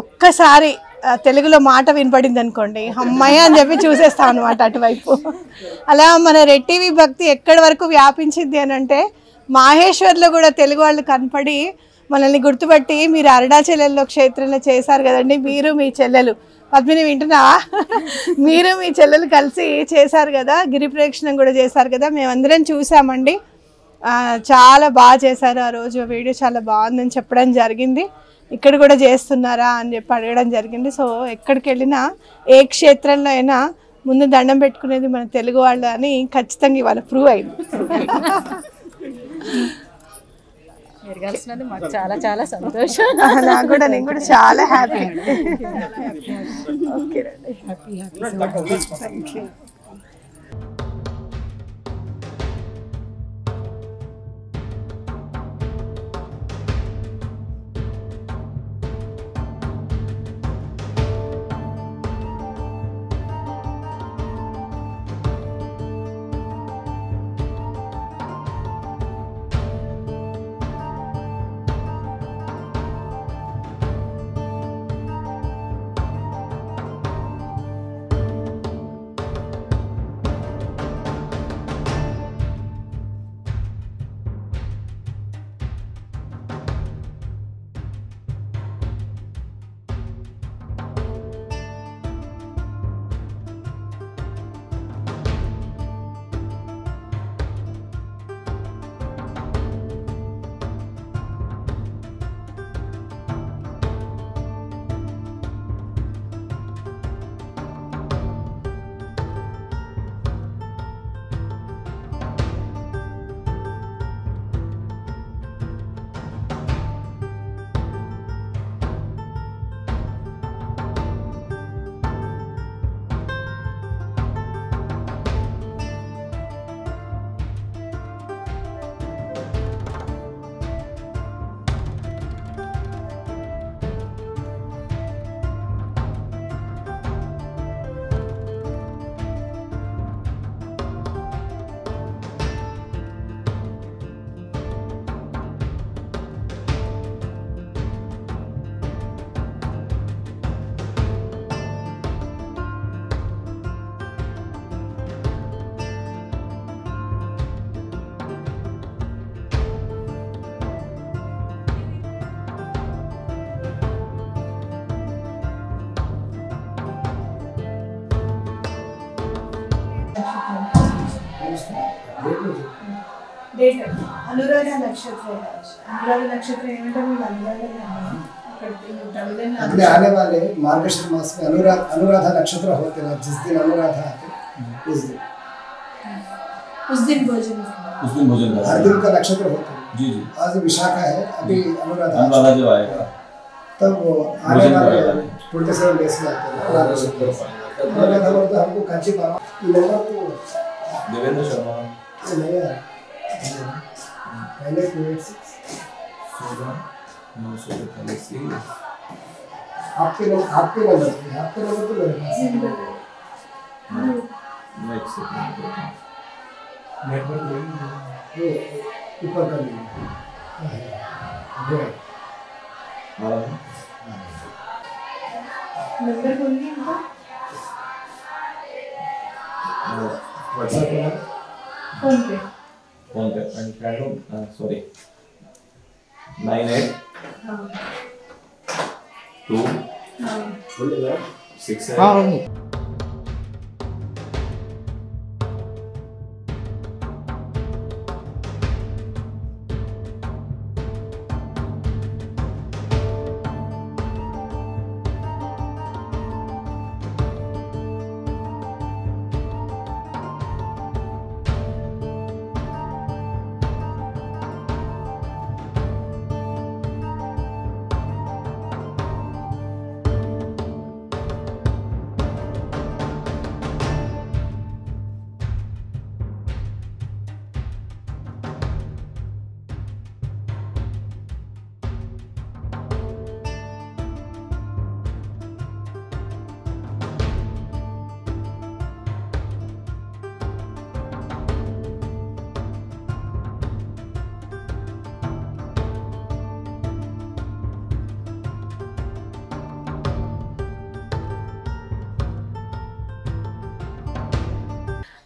ఒక్కసారి తెలుగులో మాట వినపడింది అనుకోండి, అమ్మాయి అని చెప్పి చూసేస్తాం అనమాట అటువైపు. అలా మన రెడ్ టీవీ భక్తి ఎక్కడి వరకు వ్యాపించింది అని అంటే, మాహేశ్వర్లో కూడా తెలుగు వాళ్ళు కనపడి మనల్ని గుర్తుపట్టి, మీరు అరుణాచలంలో క్షేత్రంలో చేశారు కదండి, మీరు మీ చెల్లెలు పద్మిని వింటున్నావా, మీరు మీ చెల్లెలు కలిసి చేశారు కదా, గిరి ప్రదక్షిణం కూడా చేశారు కదా, మేమందరం చూసామండి. చాలా బాగా చేశారు. ఆ రోజు వీడియో చాలా బాగుందని చెప్పడం జరిగింది. ఇక్కడ కూడా చేస్తున్నారా అని చెప్పి అడగడం జరిగింది. సో ఎక్కడికి వెళ్ళినా ఏ క్షేత్రంలో అయినా ముందు దండం పెట్టుకునేది మన తెలుగు వాళ్ళు అని ఖచ్చితంగా ఇవాళ ప్రూవ్ అయింది. మీరు కలిసినందుకు మాకు చాలా చాలా సంతోషం. నాకు కూడా, నేను కూడా చాలా హ్యాపీ. ఓకే రండి. Thank you. అనురాధ నక్షత్రం. అనురాధ నక్షత్రం ఏమంటే अपने आने वाले मार्गशीर मास में अनुराधा नक्षत्र होते हैं, जिस दिन अनुराधा आते उस दिन भोजन हर दिन का नक्षत्र होता है। जी जी आज विशाखा है, अभी अनुराधा जो आएगा तब वो आने वाले 27 डेज में आते हैं। अनुराधा बोलते हमको कांची पावा देवेंद्र शर्मा नहीं है पहले 286 आपके नंबर तो मेरे पास ये ऊपर कर लीजिए नंबर बोलिए इनका। व्हाट्सएप नंबर फोन पे सॉरी 98 2 6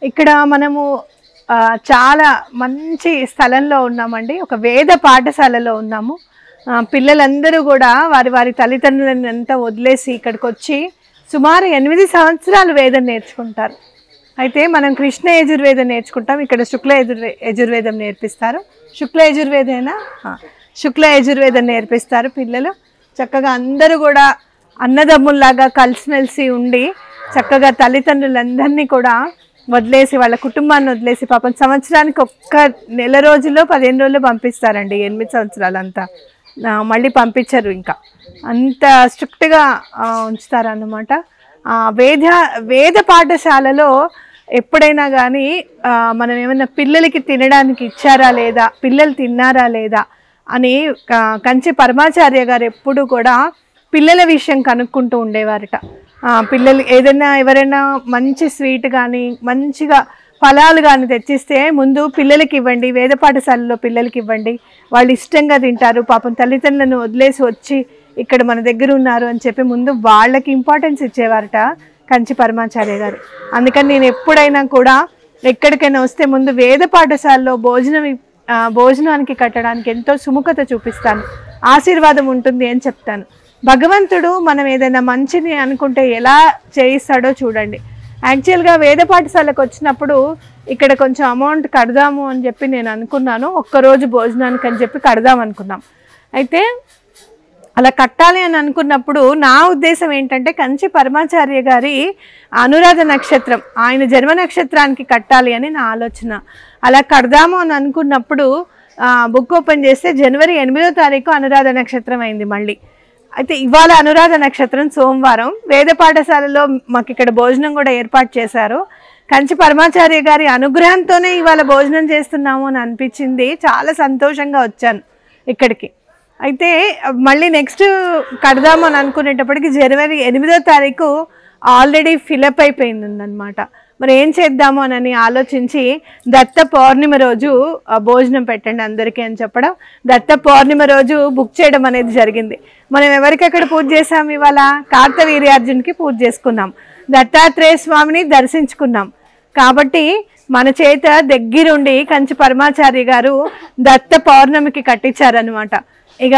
ఇక్కడ మనము చాలా మంచి స్థలంలో ఉన్నామండి. ఒక వేద పాఠశాలలో ఉన్నాము. పిల్లలందరూ కూడా వారి వారి తల్లిదండ్రులను అంతా వదిలేసి ఇక్కడికి వచ్చి సుమారు 8 సంవత్సరాలు వేదం నేర్చుకుంటారు. అయితే మనం కృష్ణ యజుర్వేదం నేర్చుకుంటాం, ఇక్కడ శుక్ల యజుర్వేదం నేర్పిస్తారు. శుక్ల యజుర్వేదం నేర్పిస్తారు పిల్లలు. చక్కగా అందరూ కూడా అన్నదమ్ముల్లాగా కలిసిమెలిసి ఉండి చక్కగా తల్లిదండ్రులందరినీ కూడా వదిలేసి వాళ్ళ కుటుంబాన్ని వదిలేసి పాపం సంవత్సరానికి ఒక్క నెల రోజుల్లో 15 రోజుల్లో పంపిస్తారండి. 8 సంవత్సరాలంతా మళ్ళీ పంపించరు. ఇంకా అంత స్ట్రిక్ట్గా ఉంచుతారన్నమాట. వేద పాఠశాలలో ఎప్పుడైనా కానీ మనం ఏమన్నా పిల్లలకి తినడానికి ఇచ్చారా లేదా, పిల్లలు తిన్నారా లేదా అని కంచి పరమాచార్య గారు ఎప్పుడు కూడా పిల్లల విషయం కనుక్కుంటూ ఉండేవారట. పిల్లలు ఏదైనా ఎవరైనా మంచి స్వీట్ కానీ మంచిగా ఫలాలు కానీ తెచ్చిస్తే ముందు పిల్లలకి ఇవ్వండి, వేద పాఠశాలలో పిల్లలకి ఇవ్వండి, వాళ్ళు ఇష్టంగా తింటారు, పాపం తల్లిదండ్రులను వదిలేసి వచ్చి ఇక్కడ మన దగ్గర ఉన్నారు అని చెప్పి ముందు వాళ్ళకి ఇంపార్టెన్స్ ఇచ్చేవారట కంచి పరమాచార్య గారు. అందుకని నేను ఎప్పుడైనా కూడా ఎక్కడికైనా వస్తే ముందు వేద పాఠశాలలో భోజనానికి కట్టడానికి ఎంతో సుముఖత చూపిస్తాను, ఆశీర్వాదం ఉంటుంది అని చెప్తాను. భగవంతుడు మనం ఏదైనా మంచిని అనుకుంటే ఎలా చేయిస్తాడో చూడండి. యాక్చువల్గా వేద పాఠశాలకు వచ్చినప్పుడు ఇక్కడ కొంచెం అమౌంట్ కడదాము అని చెప్పి నేను అనుకున్నాను, ఒక్కరోజు భోజనానికి అని చెప్పి కడదాం అనుకున్నాం. అయితే అలా కట్టాలి అని అనుకున్నప్పుడు నా ఉద్దేశం ఏంటంటే కంచి పరమాచార్య గారి అనురాధ నక్షత్రం, ఆయన జన్మ నక్షత్రానికి కట్టాలి అని నా ఆలోచన. అలా కడదాము అని అనుకున్నప్పుడు బుక్ ఓపెన్ చేస్తే జనవరి 8వ తారీఖు అనురాధ నక్షత్రం అయింది మళ్ళీ. అయితే ఇవాళ అనురాధ నక్షత్రం సోమవారం, వేద పాఠశాలలో మాకు ఇక్కడ భోజనం కూడా ఏర్పాటు చేశారు. కంచి పరమాచార్య గారి అనుగ్రహంతోనే ఇవాళ భోజనం చేస్తున్నాము అని అనిపించింది. చాలా సంతోషంగా వచ్చాను ఇక్కడికి. అయితే మళ్ళీ నెక్స్ట్ కడదాము అని అనుకునేటప్పటికి జనవరి 8వ తారీఖు ఆల్రెడీ ఫిలప్ అయిపోయిందన్నమాట. మరి ఏం చేద్దాము అని ఆలోచించి దత్త పౌర్ణిమ రోజు భోజనం పెట్టండి అందరికీ అని చెప్పడం, దత్త పౌర్ణిమ రోజు బుక్ చేయడం అనేది జరిగింది. మనం ఎవరికక్కడ పూజ చేసాం, ఇవాళ కార్తవీర్యార్జునికి పూజ చేసుకున్నాం, దత్తాత్రేయ స్వామిని దర్శించుకున్నాం. కాబట్టి మన చేత దగ్గరుండి కంచి పరమాచార్య గారు దత్త పౌర్ణమికి కట్టించారనమాట. ఇక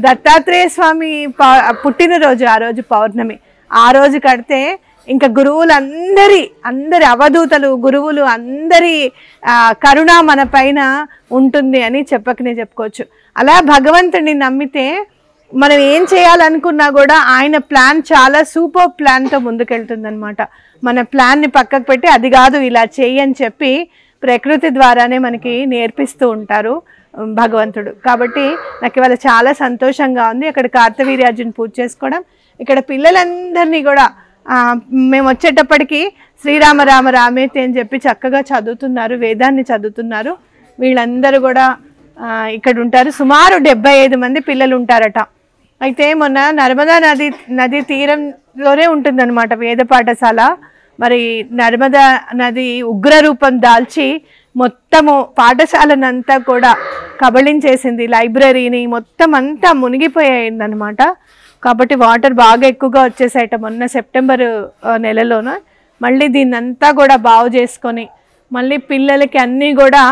దత్తాత్రేయ స్వామి పుట్టినరోజు ఆ రోజు పౌర్ణమి, ఆ రోజు కడితే ఇంకా గురువులు అందరి అవధూతలు గురువులు అందరి కరుణ మన పైన ఉంటుంది అని చెప్పకనే చెప్పుకోవచ్చు. అలా భగవంతుడిని నమ్మితే మనం ఏం చేయాలనుకున్నా కూడా ఆయన ప్లాన్ చాలా సూపర్ ప్లాన్తో ముందుకెళ్తుందనమాట. మన ప్లాన్ని పక్కకు పెట్టి అది కాదు ఇలా చెయ్యి అని చెప్పి ప్రకృతి ద్వారానే మనకి నేర్పిస్తూ ఉంటారు భగవంతుడు. కాబట్టి నాకు ఇవాళ చాలా సంతోషంగా ఉంది అక్కడ కార్తవీర్యార్జున్ పూజ చేసుకోవడం. ఇక్కడ పిల్లలందరినీ కూడా మేము వచ్చేటప్పటికి శ్రీరామ రామ రామేతి అని చెప్పి చక్కగా చదువుతున్నారు, వేదాన్ని చదువుతున్నారు. వీళ్ళందరూ కూడా ఇక్కడ ఉంటారు. సుమారు 75 మంది పిల్లలు ఉంటారట. అయితే మొన్న నర్మదా నది తీరంలోనే ఉంటుందన్నమాట వేద పాఠశాల. మరి నర్మదా నది ఉగ్రరూపం దాల్చి మొత్తము పాఠశాలనంతా కూడా కబళించేసింది, లైబ్రరీని మొత్తం అంతా మునిగిపోయిందనమాట. కాబట్టి వాటర్ బాగా ఎక్కువగా వచ్చేసాయట మొన్న సెప్టెంబర్ నెలలోన. మళ్ళీ దీన్నంతా కూడా బాగు చేసుకొని మళ్ళీ పిల్లలకి అన్నీ కూడా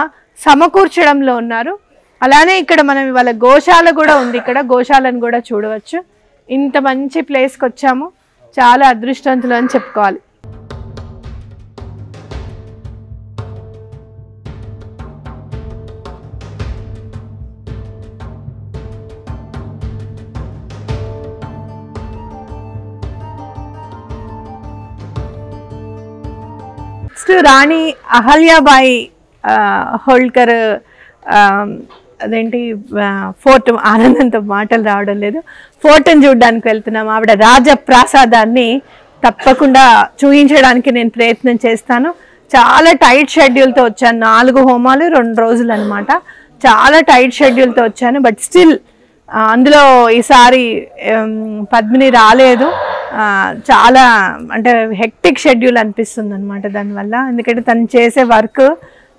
సమకూర్చడంలో ఉన్నారు. అలానే ఇక్కడ మనం ఇవాళ గోశాల కూడా ఉంది, ఇక్కడ గోశాలను కూడా చూడవచ్చు. ఇంత మంచి ప్లేస్కి వచ్చాము, చాలా అదృష్టవంతులు అని చెప్పుకోవాలి. రాణి అహల్యాబాయి హోల్కర్ అదేంటి ఫోర్ట్, ఆనందంతో మాటలు రావడం లేదు, ఫోర్ట్ని చూడడానికి వెళ్తున్నాం. ఆవిడ రాజప్రాసాదాన్ని తప్పకుండా చూపించడానికి నేను ప్రయత్నం చేస్తాను. చాలా టైట్ షెడ్యూల్తో వచ్చాను, 4 హోమాలు 2 రోజులు అనమాట. చాలా టైట్ షెడ్యూల్తో వచ్చాను. బట్ స్టిల్ అందులో ఈసారి పద్మిని రాలేదు. చాలా అంటే హెక్టిక్ షెడ్యూల్ అనిపిస్తుంది అనమాట దానివల్ల. ఎందుకంటే తను చేసే వర్క్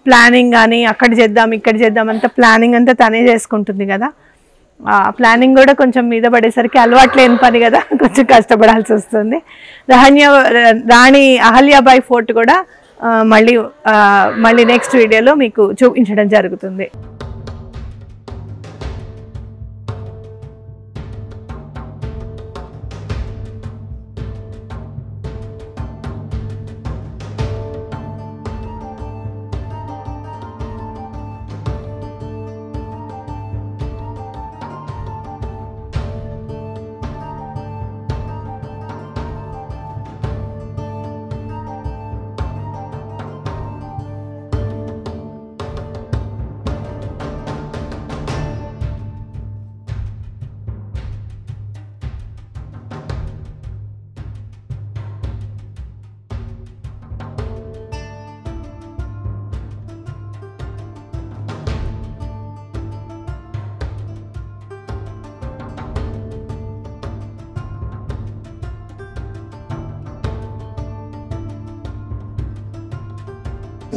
ప్లానింగ్ కానీ అక్కడ చేద్దాం ఇక్కడ చేద్దాం అంతా ప్లానింగ్ అంతా తనే చేసుకుంటుంది కదా. ప్లానింగ్ కూడా కొంచెం మీద పడేసరికి అలవాటు లేని పని కదా, కొంచెం కష్టపడాల్సి వస్తుంది. రాణి అహల్యాబాయి ఫోర్ట్ కూడా మళ్ళీ నెక్స్ట్ వీడియోలో మీకు చూపించడం జరుగుతుంది.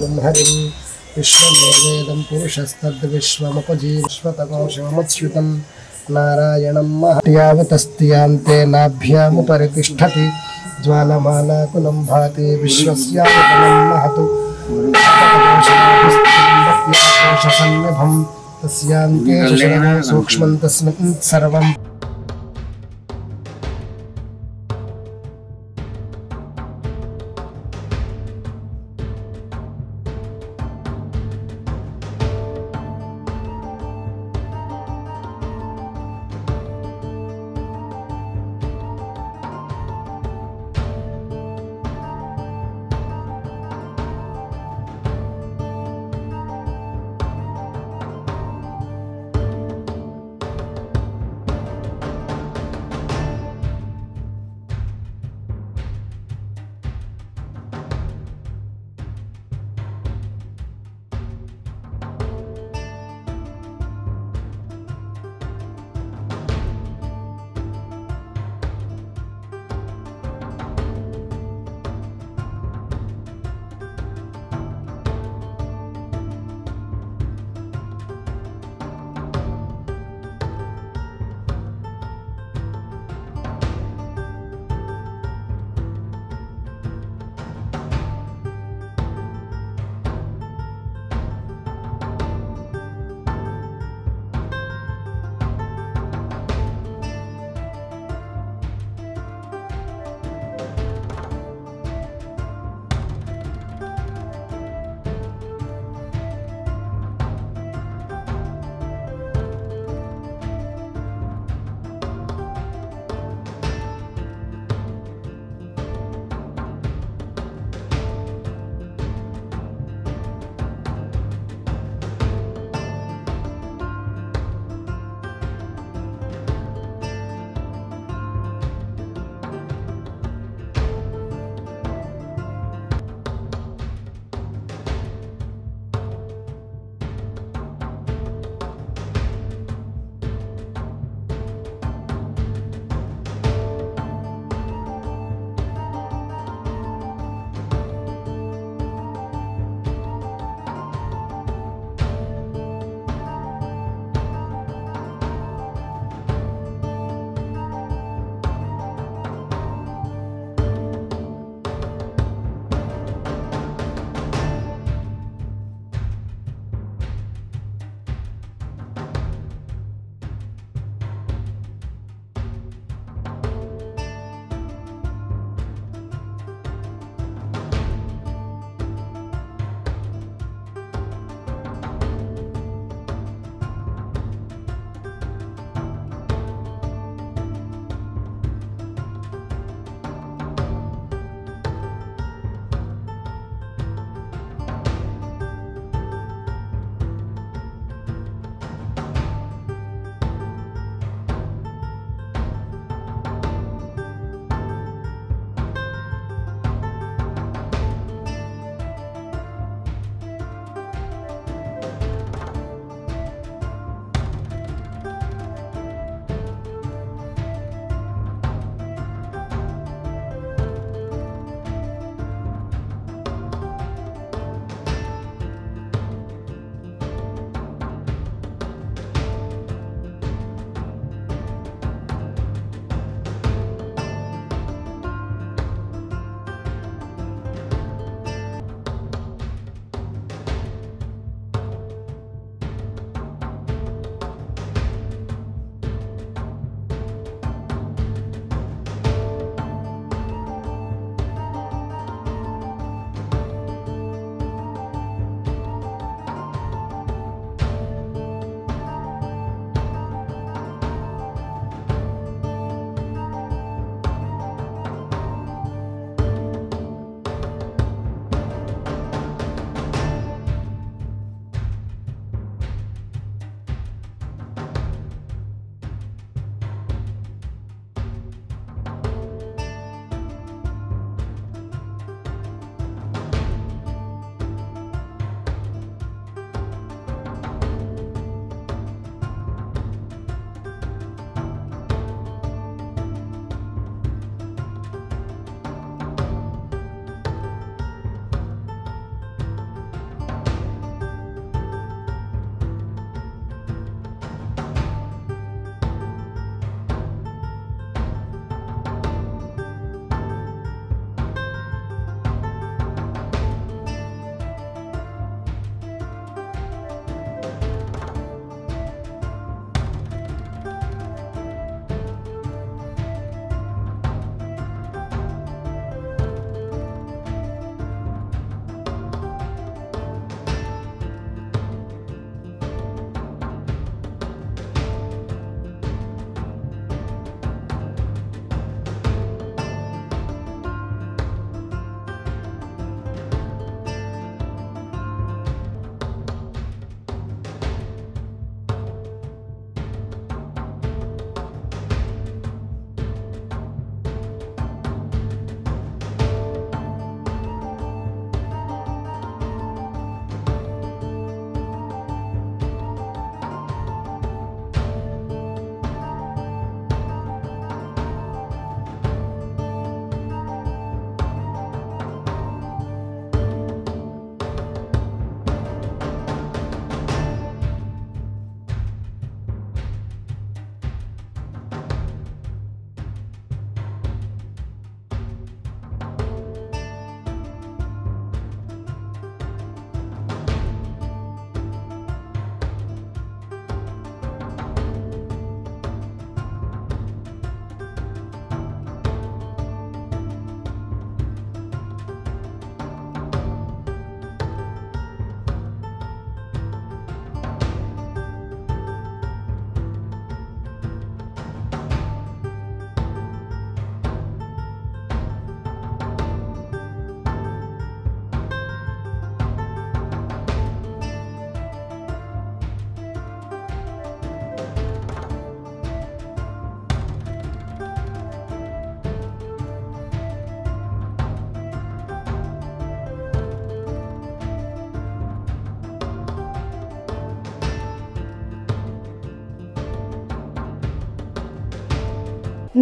गुरुं हरिं विश्वमेवेदं पुरुषस्तद्विश्वमुपजीविश्वतकोशमच्युतं नारायणं महत्यावतस्तियान्ते नाभ्यामुपरितिष्ठति ज्वालमालाकुलं भाति विश्वस्यावतनं महतु कोशसन्निभं तस्यान्ते शशरं सूक्ष्मं तस्मिन् सर्वम्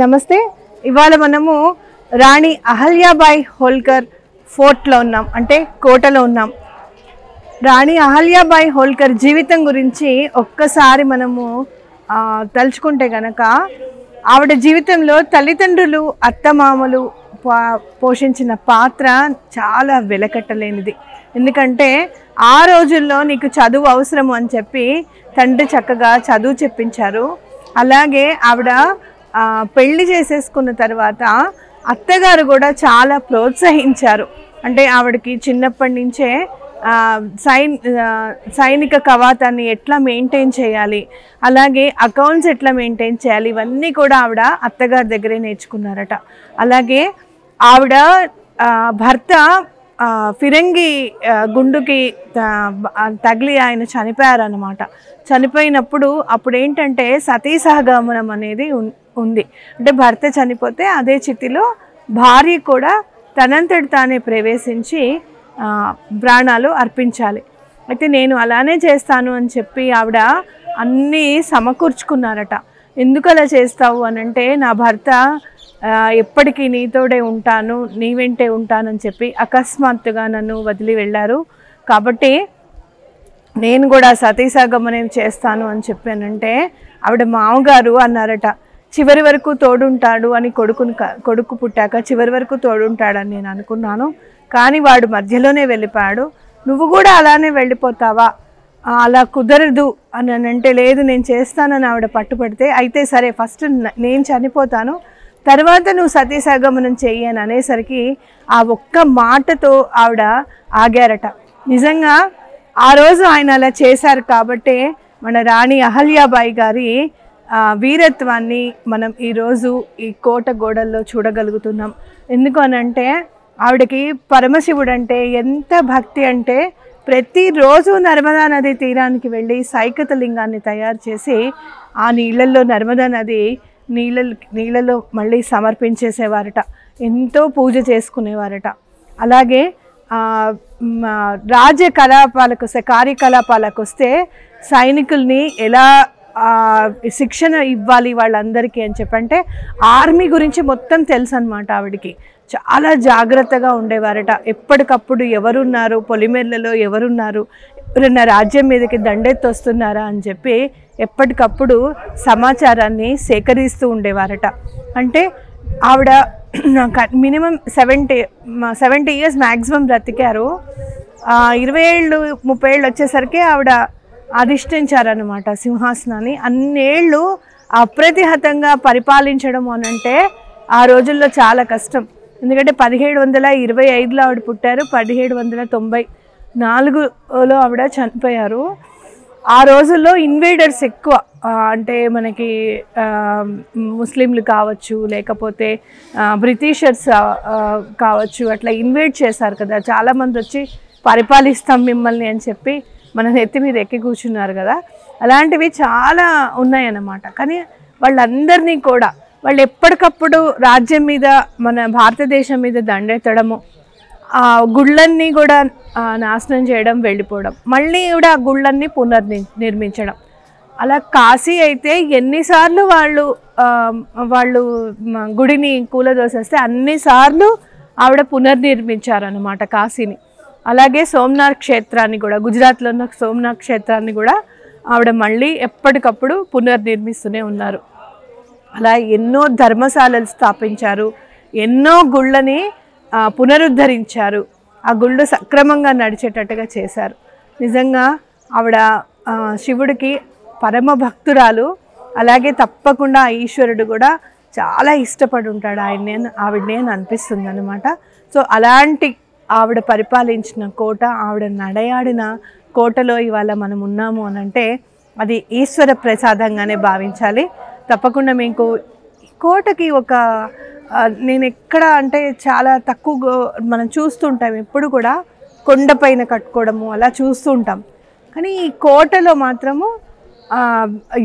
నమస్తే. ఇవాళ మనము రాణి అహల్యాబాయి హోల్కర్ ఫోర్ట్లో ఉన్నాం, అంటే కోటలో ఉన్నాం. రాణి అహల్యాబాయి హోల్కర్ జీవితం గురించి ఒక్కసారి మనము తలుచుకుంటే కనుక ఆవిడ జీవితంలో తల్లిదండ్రులు అత్తమామలు పోషించిన పాత్ర చాలా వెలకట్టలేనిది. ఎందుకంటే ఆ రోజుల్లో నీకు చదువు అవసరము అని చెప్పి తండ్రి చక్కగా చదువు చెప్పించారు. అలాగే ఆవిడ పెళ్లి చేసేసుకున్న తర్వాత అత్తగారు కూడా చాలా ప్రోత్సహించారు. అంటే ఆవిడకి చిన్నప్పటి నుంచే సైనిక కవాతాన్ని ఎట్లా మెయింటైన్ చేయాలి, అలాగే అకౌంట్స్ ఎట్లా మెయింటైన్ చేయాలి, ఇవన్నీ కూడా ఆవిడ అత్తగారి దగ్గరే నేర్చుకున్నారట. అలాగే ఆవిడ భర్త ఫిరంగి గుండుకి తగిలి ఆయన చనిపోయారన్నమాట. చనిపోయినప్పుడు అప్పుడు ఏంటంటే సతీ సహగమనం అనేది ఉంది. అంటే భర్త చనిపోతే అదే చితిలో భార్య కూడా తనంతటి తానే ప్రవేశించి ప్రాణాలు అర్పించాలి. అయితే నేను అలానే చేస్తాను అని చెప్పి ఆవిడ అన్నీ సమకూర్చుకున్నారట. ఎందుకు అలా చేస్తావు అని అంటే, నా భర్త ఎప్పటికీ నీతోడే ఉంటాను, నీ వెంటే ఉంటానని చెప్పి అకస్మాత్తుగా నన్ను వదిలి వెళ్ళారు. కాబట్టి నేను కూడా సతీసాగమనం చేస్తాను అని చెప్పానంటే ఆవిడ మామగారు అన్నారట, చివరి వరకు తోడుంటాడు అని కొడుకు పుట్టాక చివరి వరకు తోడుంటాడని నేను అనుకున్నాను, కానీ వాడు మధ్యలోనే వెళ్ళిపోయాడు. నువ్వు కూడా అలానే వెళ్ళిపోతావా, అలా కుదరదు అని అంటే, లేదు నేను చేస్తానని ఆవిడ పట్టుపడితే, అయితే సరే ఫస్ట్ నేను చనిపోతాను, తర్వాత నువ్వు సతీసాగమనం చెయ్యి అని అనేసరికి ఆ ఒక్క మాటతో ఆవిడ ఆగారట. నిజంగా ఆ రోజు ఆయన అలా చేశారు కాబట్టి మన రాణి అహల్యాబాయి గారి వీరత్వాన్ని మనం ఈరోజు ఈ కోట గోడల్లో చూడగలుగుతున్నాం. ఎందుకు అనంటే ఆవిడకి పరమశివుడు అంటే ఎంత భక్తి అంటే, ప్రతిరోజు నర్మదా నది తీరానికి వెళ్ళి సైకత లింగాన్ని తయారు చేసి ఆ నీళ్ళల్లో నర్మదా నది నీళ్ళలో మళ్ళీ సమర్పించేసేవారట. ఎంతో పూజ చేసుకునేవారట. అలాగే కార్యకలాపాలకు వస్తే సైనికుల్ని ఎలా శిక్షణ ఇవ్వాలి వాళ్ళందరికీ అని చెప్పంటే ఆర్మీ గురించి మొత్తం తెలుసు అన్నమాట ఆవిడికి. చాలా జాగ్రత్తగా ఉండేవారట. ఎప్పటికప్పుడు ఎవరున్నారు, పొలిమేర్లలో ఎవరున్నారు, ఎవరన్నా రాజ్యం మీదకి దండెత్తి వస్తున్నారా అని చెప్పి ఎప్పటికప్పుడు సమాచారాన్ని సేకరిస్తూ ఉండేవారట. అంటే ఆవిడ మినిమం 70 ఇయర్స్ మ్యాక్సిమం బ్రతికారు. 20 ఏళ్ళు 30 ఏళ్ళు వచ్చేసరికి ఆవిడ అధిష్ఠించారనమాట సింహాసనాన్ని. అన్నేళ్ళు అప్రతిహతంగా పరిపాలించడం అనంటే ఆ రోజుల్లో చాలా కష్టం. ఎందుకంటే 1725లో ఆవిడ పుట్టారు, 1794లో ఆవిడ చనిపోయారు. ఆ రోజుల్లో ఇన్వేడర్స్ ఎక్కువ, అంటే మనకి ముస్లింలు కావచ్చు, లేకపోతే బ్రిటిషర్స్ కావచ్చు, అట్లా ఇన్వేడ్ చేశారు కదా. చాలామంది వచ్చి పరిపాలిస్తాం మిమ్మల్ని అని చెప్పి మన నెత్తి మీద ఎక్కి కూర్చున్నారు కదా. అలాంటివి చాలా ఉన్నాయన్నమాట. కానీ వాళ్ళందరినీ కూడా వాళ్ళు ఎప్పటికప్పుడు రాజ్యం మీద, మన భారతదేశం మీద దండెత్తడము, గుళ్ళన్నీ కూడా నాశనం చేయడం, వెళ్ళిపోవడం, మళ్ళీ కూడా ఆ గుళ్ళన్నీ పునర్నిర్మించడం. అలా కాశీ అయితే ఎన్నిసార్లు వాళ్ళు గుడిని కూలదోసేస్తే అన్నిసార్లు ఆవిడ పునర్నిర్మించారన్నమాట కాశీని. అలాగే సోమనాథ్ క్షేత్రాన్ని కూడా, గుజరాత్లో ఉన్న సోమనాథ్ క్షేత్రాన్ని కూడా ఆవిడ మళ్ళీ ఎప్పటికప్పుడు పునర్నిర్మిస్తూనే ఉన్నారు. అలా ఎన్నో ధర్మశాలలు స్థాపించారు, ఎన్నో గుళ్ళని పునరుద్ధరించారు, ఆ గుళ్ళు సక్రమంగా నడిచేటట్టుగా చేశారు. నిజంగా ఆవిడ శివుడికి పరమ భక్తురాలు. అలాగే తప్పకుండా ఈశ్వరుడు కూడా చాలా ఇష్టపడి ఉంటాడు ఆవిడనే అని అనిపిస్తుంది అనమాట. సో అలాంటి ఆవిడ పరిపాలించిన కోట, ఆవిడ నడయాడిన కోటలో ఇవాళ మనం ఉన్నాము అని అంటే అది ఈశ్వర ప్రసాదంగానే భావించాలి. తప్పకుండా మీకు కోటకి నేను ఎక్కడ అంటే చాలా తక్కువ మనం చూస్తుంటాం, ఎప్పుడు కూడా కొండపైన కట్టుకోవడము అలా చూస్తూ ఉంటాం. కానీ ఈ కోటలో మాత్రము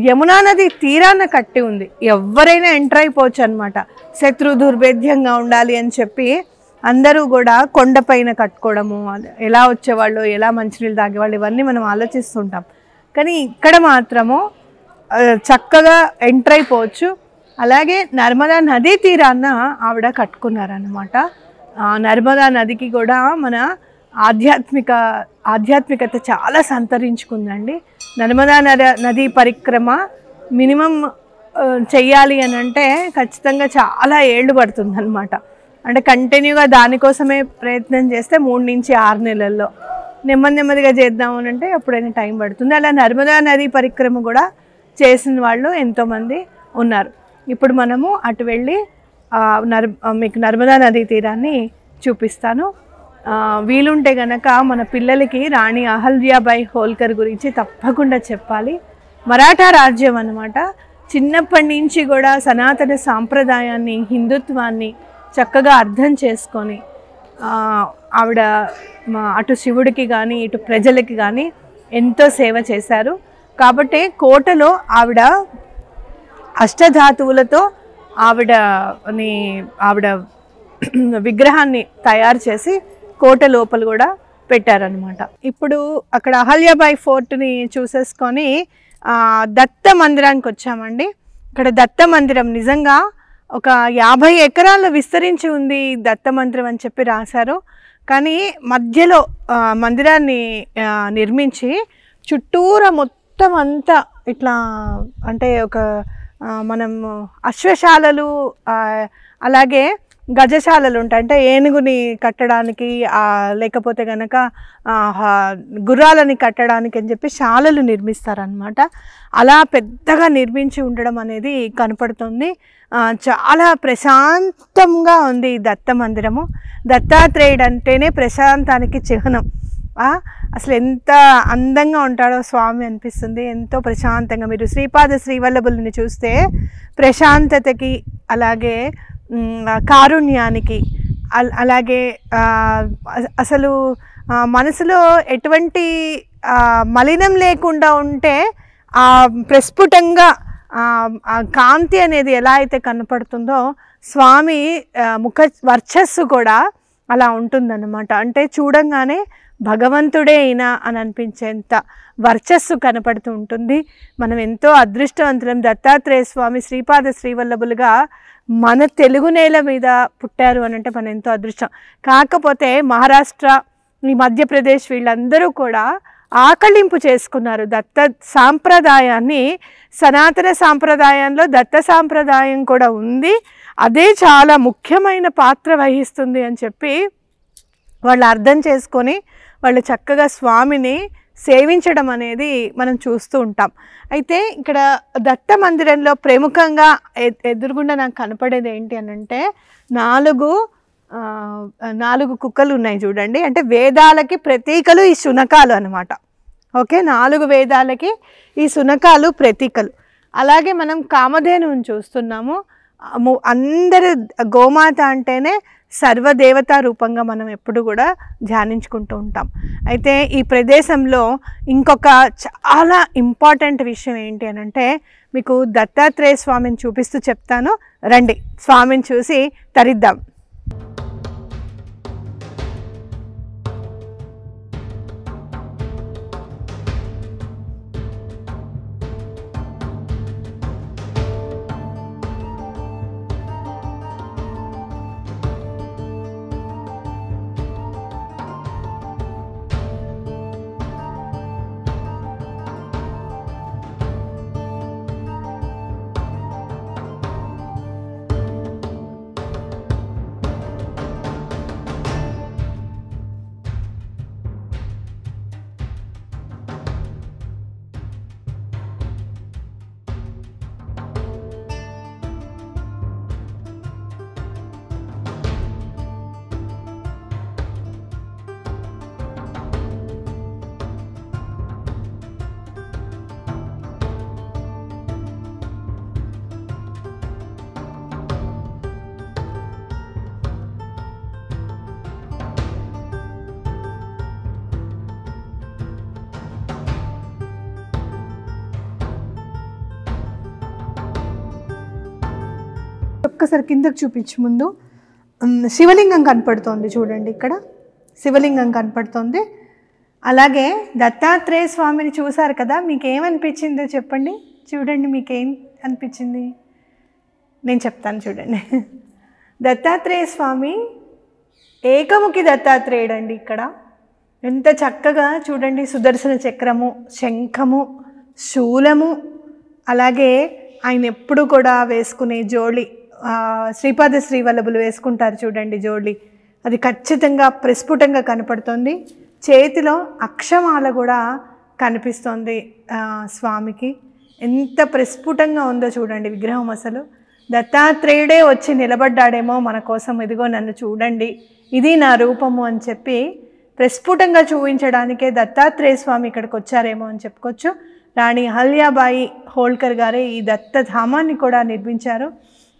యమునా నది తీరాన కట్టి ఉంది. ఎవరైనా ఎంటర్ అయిపోవచ్చు అనమాట. శత్రు దుర్భేద్యంగా ఉండాలి అని చెప్పి అందరూ కూడా కొండపైన కట్టుకోవడము, ఎలా వచ్చేవాళ్ళు, ఎలా మంచినీళ్ళు తాగేవాళ్ళు, ఇవన్నీ మనం ఆలోచిస్తుంటాం. కానీ ఇక్కడ మాత్రము చక్కగా ఎంటర్ అయిపోవచ్చు. అలాగే నర్మదా నదీ తీరాన ఆవిడ కట్టుకున్నారన్నమాట. నర్మదా నదికి కూడా మన ఆధ్యాత్మికత చాలా సంతరించుకుందండి. నర్మదా నదీ పరిక్రమ మినిమం చెయ్యాలి అని అంటే ఖచ్చితంగా చాలా ఏళ్ళు పడుతుందన్నమాట. అంటే కంటిన్యూగా దానికోసమే ప్రయత్నం చేస్తే 3 నుంచి 6 నెలల్లో, నెమ్మదిగా చేద్దాం అని అంటే ఎప్పుడైనా టైం పడుతుంది. అలా నర్మదా నదీ పరిక్రమ కూడా చేసిన వాళ్ళు ఎంతోమంది ఉన్నారు. ఇప్పుడు మనము అటు వెళ్ళి మీకు నర్మదా నదీ తీరాన్ని చూపిస్తాను. వీలుంటే గనక మన పిల్లలకి రాణి అహల్యాబాయి హోల్కర్ గురించి తప్పకుండా చెప్పాలి. మరాఠా రాజ్యం అన్నమాట. చిన్నప్పటి నుంచి కూడా సనాతన సాంప్రదాయాన్ని, హిందుత్వాన్ని చక్కగా అర్థం చేసుకొని ఆవిడ అటు శివుడికి కానీ ఇటు ప్రజలకి కానీ ఎంతో సేవ చేశారు. కాబట్టి కోటలో ఆవిడ అష్టధాతువులతో ఆవిడ విగ్రహాన్ని తయారు చేసి కోట లోపల కూడా పెట్టారనమాట. ఇప్పుడు అక్కడ అహల్యాబాయి ఫోర్ట్ని చూసేసుకొని దత్త మందిరానికి వచ్చామండి. ఇక్కడ దత్త మందిరం నిజంగా ఒక 50 ఎకరాల్లో విస్తరించి ఉంది దత్త మందిరం అని చెప్పి రాశారు. కానీ మధ్యలో మందిరాన్ని నిర్మించి చుట్టూరా మొత్తం అంతా ఇట్లా అంటే ఒక మనం అశ్వశాలలు అలాగే గజశాలలు ఉంటాయి. అంటే ఏనుగుని కట్టడానికి లేకపోతే కనుక గుర్రాలని కట్టడానికి అని చెప్పి శాలలు నిర్మిస్తారనమాట. అలా పెద్దగా నిర్మించి ఉండడం అనేది కనపడుతుంది. చాలా ప్రశాంతంగా ఉంది ఈ దత్త మందిరము. దత్తాత్రేయుడు అంటేనే ప్రశాంతానికి చిహ్నం. అసలు ఎంత అందంగా ఉంటాడో స్వామి అనిపిస్తుంది. ఎంతో ప్రశాంతంగా మీరు శ్రీపాద శ్రీవల్లభుల్ని చూస్తే ప్రశాంతతకి అలాగే కారుణ్యానికి అలాగే అసలు మనసులో ఎటువంటి మలినం లేకుండా ఉంటే ప్రస్ఫుటంగా కాంతి అనేది ఎలా అయితే కనపడుతుందో స్వామి ముఖ వర్చస్సు కూడా అలా ఉంటుందన్నమాట. అంటే చూడంగానే భగవంతుడే అయినా అని అనిపించేంత వర్చస్సు కనపడుతూ ఉంటుంది. మనం ఎంతో అదృష్టవంతులం. దత్తాత్రేయ స్వామి శ్రీపాద శ్రీవల్లభులుగా మన తెలుగు నేల మీద పుట్టారు అని అంటే మనం ఎంతో అదృష్టం. కాకపోతే మహారాష్ట్ర, ఈ మధ్యప్రదేశ్ వీళ్ళందరూ కూడా ఆకళింపు చేసుకున్నారు దత్త సాంప్రదాయాన్ని. సనాతన సాంప్రదాయంలో దత్త సాంప్రదాయం కూడా ఉంది, అదే చాలా ముఖ్యమైన పాత్ర వహిస్తుంది అని చెప్పి వాళ్ళు అర్థం చేసుకొని వాళ్ళు చక్కగా స్వామిని సేవించడం అనేది మనం చూస్తూ ఉంటాం. అయితే ఇక్కడ దత్త మందిరంలో ప్రముఖంగా ఎదురుగుండా నాకు కనపడేది ఏంటి అని అంటే 4 కుక్కలు ఉన్నాయి చూడండి. అంటే వేదాలకి ప్రతీకలు ఈ శునకాలు అనమాట. ఓకే, 4 వేదాలకి ఈ శునకాలు ప్రతీకలు. అలాగే మనం కామధేనువుని చూస్తున్నాము. అందరు గోమాత అంటేనే సర్వదేవతా రూపంగా మనం ఎప్పుడు కూడా ధ్యానించుకుంటూ ఉంటాం. అయితే ఈ ప్రదేశంలో ఇంకొక చాలా ఇంపార్టెంట్ విషయం ఏంటి అని అంటే మీకు దత్తాత్రేయ స్వామిని చూపిస్తూ చెప్తాను. రండి, స్వామిని చూసి తరిద్దాం. ఒక్కసారి కిందకు చూపించు. ముందు శివలింగం కనపడుతోంది చూడండి, ఇక్కడ శివలింగం కనపడుతోంది. అలాగే దత్తాత్రేయ స్వామిని చూసారు కదా, మీకేమనిపించిందో చెప్పండి. చూడండి, మీకేం అనిపించింది? నేను చెప్తాను చూడండి. దత్తాత్రేయ స్వామి ఏకముఖి దత్తాత్రేయుడు అండి. ఇక్కడ ఎంత చక్కగా చూడండి, సుదర్శన చక్రము, శంఖము, శూలము, అలాగే ఆయన ఎప్పుడు కూడా వేసుకునే జోళి, శ్రీపాద శ్రీవల్లభులు వేసుకుంటారు చూడండి జోళి, అది ఖచ్చితంగా ప్రస్ఫుటంగా కనపడుతుంది. చేతిలో అక్షమాల కూడా కనిపిస్తుంది స్వామికి. ఎంత ప్రస్ఫుటంగా ఉందో చూడండి విగ్రహం. అసలు దత్తాత్రేయుడే వచ్చి నిలబడ్డాడేమో మన కోసం, ఇదిగో నన్ను చూడండి, ఇది నా రూపము అని చెప్పి ప్రస్ఫుటంగా చూపించడానికే దత్తాత్రేయ స్వామి ఇక్కడికి వచ్చారేమో అని చెప్పుకోవచ్చు. రాణి అహల్యాబాయి హోల్కర్ గారే ఈ దత్తధామాన్ని కూడా నిర్మించారు.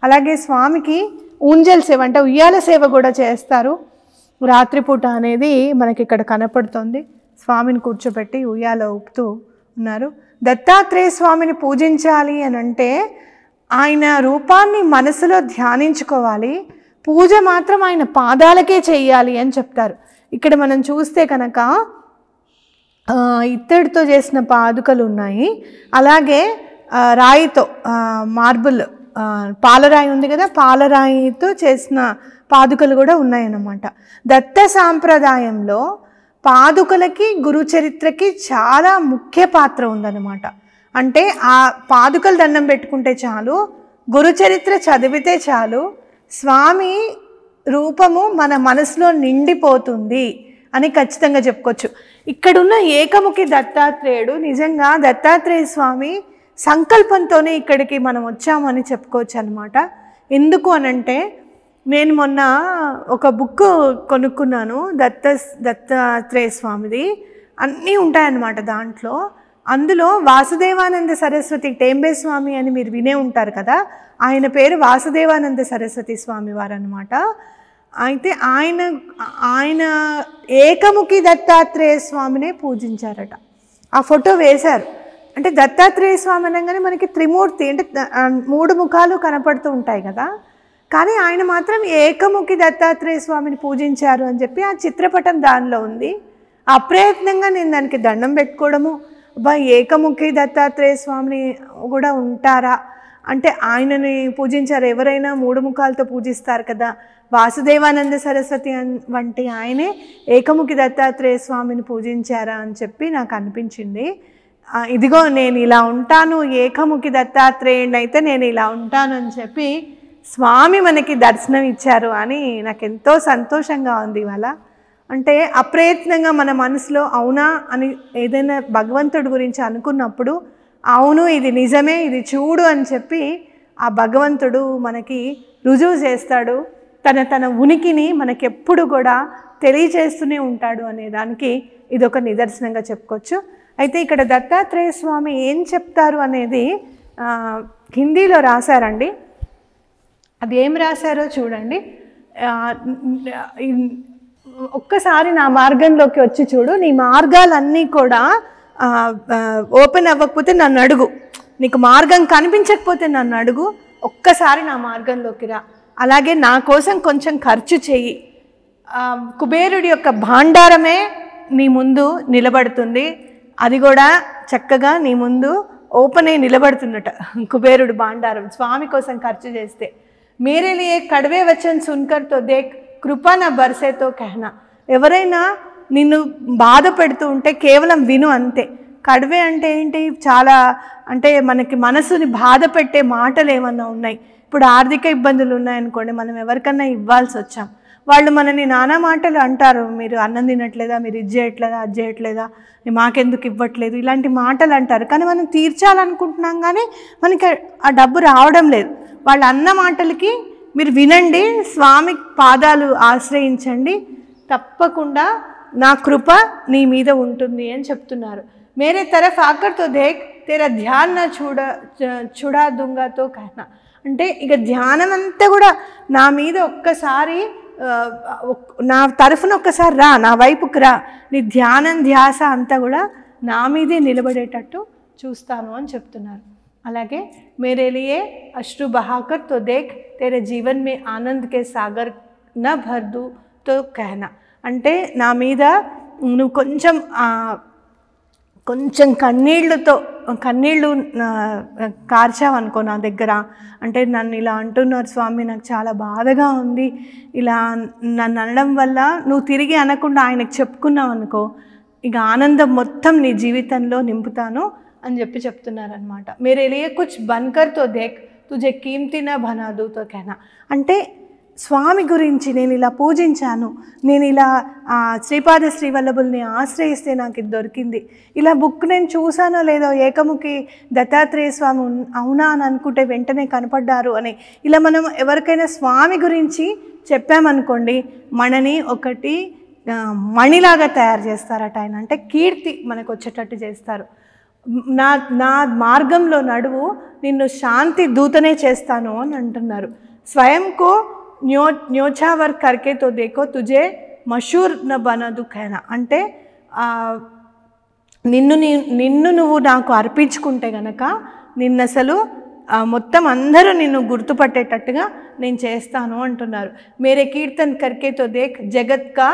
అలాగే స్వామికి ఊంజల్ సేవ అంటే ఉయ్యాల సేవ కూడా చేస్తారు రాత్రిపూట అనేది మనకి ఇక్కడ కనపడుతుంది. స్వామిని కూర్చోబెట్టి ఉయ్యాల ఊపుతూ ఉన్నారు. దత్తాత్రేయ స్వామిని పూజించాలి అని అంటే ఆయన రూపాన్ని మనసులో ధ్యానించుకోవాలి. పూజ మాత్రం ఆయన పాదాలకే చెయ్యాలి అని చెప్తారు. ఇక్కడ మనం చూస్తే కనుక ఇత్తడితో చేసిన పాదుకలు ఉన్నాయి. అలాగే రాయితో మార్బుల్ పాలరాయి ఉంది కదా, పాలరాయితో చేసిన పాదుకలు కూడా ఉన్నాయన్నమాట. దత్త సాంప్రదాయంలో పాదుకలకి గురు చరిత్రకి చాలా ముఖ్య పాత్ర ఉందన్నమాట. అంటే ఆ పాదుకలు దండం పెట్టుకుంటే చాలు, గురు చరిత్ర చదివితే చాలు, స్వామి రూపము మన మనసులో నిండిపోతుంది అని ఖచ్చితంగా చెప్పుకోవచ్చు. ఇక్కడున్న ఏకముఖి దత్తాత్రేయుడు నిజంగా దత్తాత్రేయ స్వామి సంకల్పంతోనే ఇక్కడికి మనం వచ్చామని చెప్పుకోవచ్చు అనమాట. ఎందుకు అనంటే నేను మొన్న ఒక బుక్ కొనుక్కున్నాను దత్తాత్రేయ స్వామిది, అన్నీ ఉంటాయన్నమాట దాంట్లో. అందులో వాసుదేవానంద సరస్వతి టేంబే స్వామి అని మీరు వినే ఉంటారు కదా, ఆయన పేరు వాసుదేవానంద సరస్వతి స్వామి వారు అనమాట. అయితే ఆయన ఏకముఖి దత్తాత్రేయ స్వామినే పూజించారట. ఆ ఫోటో వేశారు. అంటే దత్తాత్రేయ స్వామి అనగానే మనకి త్రిమూర్తి అంటే 3 ముఖాలు కనపడుతూ ఉంటాయి కదా, కానీ ఆయన మాత్రం ఏకముఖి దత్తాత్రేయ స్వామిని పూజించారు అని చెప్పి ఆ చిత్రపటం దానిలో ఉంది. అప్రయత్నంగా నేను దానికి దండం పెట్టుకోవడము, ఏకముఖి దత్తాత్రేయ స్వామిని కూడా ఉంటారా అంటే ఆయనని పూజించారు. ఎవరైనా 3 ముఖాలతో పూజిస్తారు కదా, వాసుదేవానంద సరస్వతి వంటి ఆయనే ఏకముఖి దత్తాత్రేయ స్వామిని పూజించారా అని చెప్పి నాకు అనిపించింది. ఇదిగో నేను ఇలా ఉంటాను, ఏకముఖి దత్తాత్రేయుడిని అయితే నేను ఇలా ఉంటాను అని చెప్పి స్వామి మనకి దర్శనం ఇచ్చారు అని నాకు ఎంతో సంతోషంగా ఉంది ఇవాళ. అంటే అప్రయత్నంగా మన మనసులో అవునా అని ఏదైనా భగవంతుడి గురించి అనుకున్నప్పుడు అవును ఇది నిజమే, ఇది చూడు అని చెప్పి ఆ భగవంతుడు మనకి రుజువు చేస్తాడు. తన ఉనికిని మనకెప్పుడు కూడా తెలియచేస్తూనే ఉంటాడు అనే దానికి ఇదొక నిదర్శనంగా చెప్పుకోవచ్చు. అయితే ఇక్కడ దత్తాత్రేయ స్వామి ఏం చెప్తారు అనేది హిందీలో రాశారండి. అది ఏం రాశారో చూడండి. ఒక్కసారి నా మార్గంలోకి వచ్చి చూడు, నీ మార్గాలన్నీ కూడా ఓపెన్ అవ్వకపోతే నన్ను అడుగు, నీకు మార్గం కనిపించకపోతే నన్ను అడుగు, ఒక్కసారి నా మార్గంలోకి రా, అలాగే నా కోసం కొంచెం ఖర్చు చెయ్యి. కుబేరుడి యొక్క భాండారమే నీ ముందు నిలబడుతుంది, అది కూడా చక్కగా నీ ముందు ఓపెన్ అయి నిలబడుతుందట కుబేరుడు భాండారం స్వామి కోసం ఖర్చు చేస్తే. మేరే లియే కడవే వచన్ సున్కర్ తో దేఖ్ కృపా నా బర్సేతో కహనా. ఎవరైనా నిన్ను బాధ పెడుతూ ఉంటే కేవలం విను అంతే. కడవే అంటే ఏంటి, చాలా అంటే మనకి మనసుని బాధ పెట్టే మాటలు ఏమన్నా ఉన్నాయి. ఇప్పుడు ఆర్థిక ఇబ్బందులు ఉన్నాయనుకోండి, మనం ఎవరికన్నా ఇవ్వాల్సి వచ్చాం, వాళ్ళు మనని నానా మాటలు అంటారు, మీరు అన్నం తినట్లేదా, మీరు ఇది చేయట్లేదా, అది చేయట్లేదా, మాకెందుకు ఇవ్వట్లేదు, ఇలాంటి మాటలు అంటారు. కానీ మనం తీర్చాలనుకుంటున్నాం కానీ మనకి ఆ డబ్బు రావడం లేదు. వాళ్ళు అన్న మాటలకి మీరు వినండి, స్వామి పాదాలు ఆశ్రయించండి, తప్పకుండా నా కృప నీ మీద ఉంటుంది అని చెప్తున్నారు. మేరే తరఫ్ ఆకర్తో దేఖ్ తేరా ధ్యాన్ నా చూడా దుంగాతో కహనా. అంటే ఇక ధ్యానం అంతా కూడా నా మీద ఒక్కసారి, నా తరఫున ఒక్కసారి రా, నా వైపుకి రా, నీ ధ్యానం ధ్యాస అంతా కూడా నా మీదే నిలబడేటట్టు చూస్తాను అని చెప్తున్నారు. అలాగే మేరే లియే అశ్రు బహాకర్ తో దేఖ్ తేరే జీవన్ మే ఆనంద్ కే సాగర్ నా భర్దు తో కహనా. అంటే నా మీద నువ్వు కొంచెం కన్నీళ్లతో కన్నీళ్ళు కార్చావనుకో నా దగ్గర, అంటే నన్ను ఇలా అంటున్నారు స్వామి, నాకు చాలా బాధగా ఉంది, ఇలా నన్ను అనడం వల్ల నువ్వు తిరిగి అనకుండా ఆయనకు చెప్పుకున్నావు అనుకో, ఇక ఆనందం మొత్తం నీ జీవితంలో నింపుతాను అని చెప్పి చెప్తున్నారనమాట. మేరే లియే కుచ్ బన్కర్ తో దేఖ్ తుజే కీమ్తీ నా బనా దూ తో కహనా. అంటే స్వామి గురించి నేను ఇలా పూజించాను, నేను ఇలా శ్రీపాద శ్రీవల్లభుల్ని ఆశ్రయిస్తే నాకు ఇది దొరికింది, ఇలా బుక్ నేను చూసానో లేదో ఏకముఖి దత్తాత్రేయ స్వామి అవునా అని అనుకుంటే వెంటనే కనపడ్డారు అని, ఇలా మనం ఎవరికైనా స్వామి గురించి చెప్పామనుకోండి, మనని ఒకటి మణిలాగా తయారు చేస్తారట ఆయన. అంటే కీర్తి మనకు వచ్చేటట్టు చేస్తారు. నా మార్గంలో నడువు, నిన్ను శాంతి దూతనే చేస్తాను అని అంటున్నారు. స్వయంకో న్యోఛావర్ కర్కే తో దేకో తుజే మషూర్ న బనదు ఖైనా. అంటే నిన్ను నువ్వు నాకు అర్పించుకుంటే గనక నిన్ను అసలు మొత్తం అందరూ నిన్ను గుర్తుపట్టేటట్టుగా నేను చేస్తాను అంటున్నారు. మేరే కీర్తన్ కర్కే తో దేక్ జగత్ కా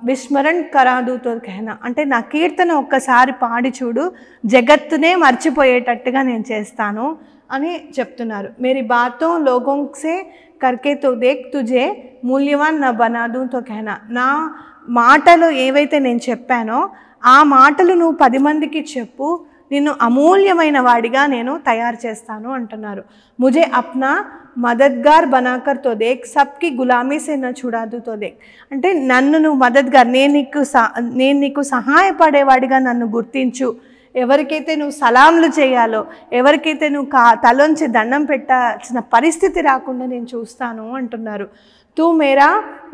విస్మరణ్ కరాదుతో కహనా. అంటే నా కీర్తన ఒక్కసారి పాడి చూడు, జగత్తునే మర్చిపోయేటట్టుగా నేను చేస్తాను అని చెప్తున్నారు. మేరీ బాతో లోగోంసే కర్కే తో దేక్ తుజే మూల్యవాన్ నా బనాదు తో కహనా. నా మాటలు ఏవైతే నేను చెప్పానో ఆ మాటలు నువ్వు 10 మందికి చెప్పు, నిన్ను అమూల్యమైన వాడిగా నేను తయారు చేస్తాను అంటున్నారు. ముజే అప్నా మదద్గార్ బనాకర్ తో దేక్ సబ్కి గులామీ సే నా చుడాదు తో దేక్. అంటే నన్ను నువ్వు మదద్గార్, నేను నీకు సహాయపడేవాడిగా నన్ను గుర్తించు. ఎవరికైతే నువ్వు సలాంలు చేయాలో, ఎవరికైతే నువ్వు తలోంచి దండం పెట్టాల్సిన పరిస్థితి రాకుండా నేను చూస్తాను అంటున్నారు. తూ మేరా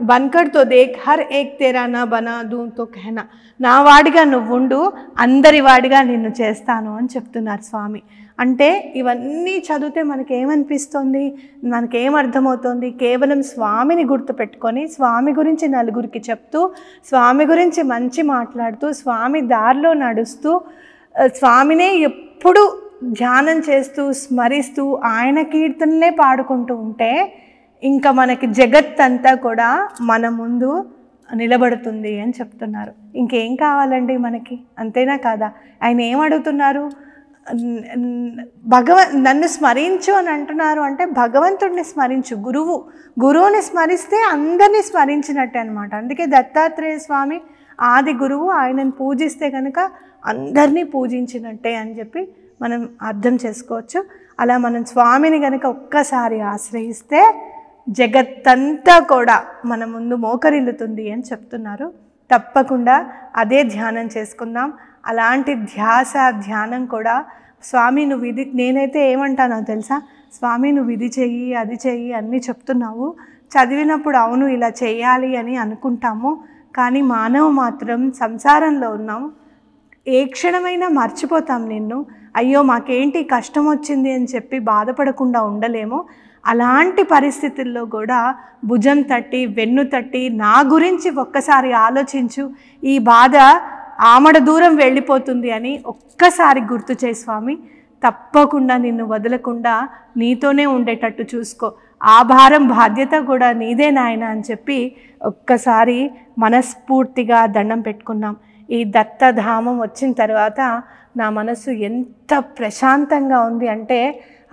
బన్కర్ తో దేక్ హర్ ఏక్ తేరా నా బనాదు తో కహనా. నా వాడిగా నువ్వుండు, అందరి వాడిగా నిన్ను చేస్తాను అని చెప్తున్నారు స్వామి. అంటే ఇవన్నీ చదివితే మనకేమనిపిస్తుంది, మనకేమర్థమవుతుంది, కేవలం స్వామిని గుర్తుపెట్టుకొని స్వామి గురించి నలుగురికి చెప్తూ, స్వామి గురించి మంచి మాట్లాడుతూ, స్వామి దారిలో నడుస్తూ, స్వామినే ఎప్పుడు ధ్యానం చేస్తూ స్మరిస్తూ ఆయన కీర్తనలే పాడుకుంటూ ఉంటే ఇంకా మనకి జగత్ అంతా కూడా మన ముందు నిలబడుతుంది అని చెప్తున్నారు. ఇంకేం కావాలండి మనకి, అంతేనా కాదా? ఆయన ఏం అడుగుతున్నారు, నన్ను స్మరించు అని అంటున్నారు. అంటే భగవంతుడిని స్మరించు, గురువుని స్మరిస్తే అందరినీ స్మరించినట్టే అనమాట. అందుకే దత్తాత్రేయ స్వామి ఆది గురువు, ఆయనను పూజిస్తే కనుక అందరినీ పూజించినట్టే అని చెప్పి మనం అర్థం చేసుకోవచ్చు. అలా మనం స్వామిని కనుక ఒక్కసారి ఆశ్రయిస్తే జగత్తంతా కూడా మన ముందు మోకరిల్లుతుంది అని చెప్తున్నారు. తప్పకుండా అదే ధ్యానం చేసుకుందాం. అలాంటి ధ్యానం కూడా స్వామి నువ్వు ఇది, నేనైతే ఏమంటానో తెలుసా, స్వామి నువ్వు ఇది చెయ్యి అది చెయ్యి అన్నీ చెప్తున్నావు, చదివినప్పుడు అవును ఇలా చేయాలి అని అనుకుంటాము, కానీ మానవ మాత్రం సంసారంలో ఉన్నాము, ఏ క్షణమైనా మర్చిపోతాం నిన్ను. అయ్యో మాకేంటి కష్టం వచ్చింది అని చెప్పి బాధపడకుండా ఉండలేము. అలాంటి పరిస్థితుల్లో కూడా భుజం తట్టి వెన్ను తట్టి నా గురించి ఒక్కసారి ఆలోచించు, ఈ బాధ ఆమడ దూరం వెళ్ళిపోతుంది అని ఒక్కసారి గుర్తు చేయి స్వామి. తప్పకుండా నిన్ను వదలకుండా నీతోనే ఉండేటట్టు చూసుకో, ఆ భారం బాధ్యత కూడా నీదే నాయన అని చెప్పి ఒక్కసారి మనస్ఫూర్తిగా దండం పెట్టుకున్నాం. ఈ దత్తధామం వచ్చిన తర్వాత నా మనసు ఎంత ప్రశాంతంగా ఉంది అంటే,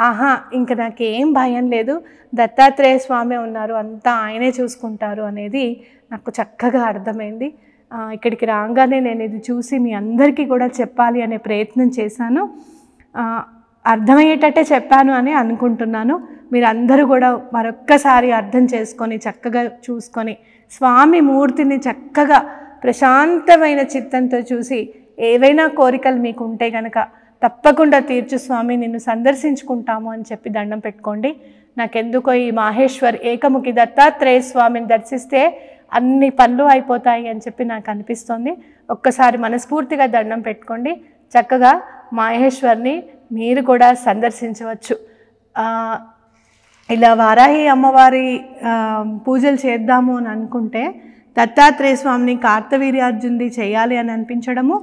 ఆహా ఇంక నాకేం భయం లేదు, దత్తాత్రేయ స్వామి ఉన్నారు, అంతా ఆయనే చూసుకుంటారు అనేది నాకు చక్కగా అర్థమైంది. ఇక్కడికి రాగానే నేను ఇది చూసి మీ అందరికీ కూడా చెప్పాలి అనే ప్రయత్నం చేశాను. అర్థమయ్యేటట్టే చెప్పాను అని అనుకుంటున్నాను. మీరందరూ కూడా మరొక్కసారి అర్థం చేసుకొని చక్కగా చూసుకొని స్వామి మూర్తిని చక్కగా ప్రశాంతమైన చిత్తంతో చూసి ఏవైనా కోరికలు మీకు ఉంటే కనుక తప్పకుండా తీర్చు స్వామి, నిన్ను సందర్శించుకుంటాము అని చెప్పి దండం పెట్టుకోండి. నాకెందుకో ఈ మాహేశ్వర్ ఏకముఖి దత్తాత్రేయ స్వామిని దర్శిస్తే అన్ని పనులు అయిపోతాయి అని చెప్పి నాకు అనిపిస్తుంది. ఒక్కసారి మనస్ఫూర్తిగా దండం పెట్టుకోండి. చక్కగా మాహేశ్వర్ని మీరు కూడా సందర్శించవచ్చు. ఇలా వారాహి అమ్మవారి పూజలు చేద్దాము అని అనుకుంటే దత్తాత్రేయ స్వామిని కార్తవీర్యార్జునుడి చేయాలి అని అనిపించడము,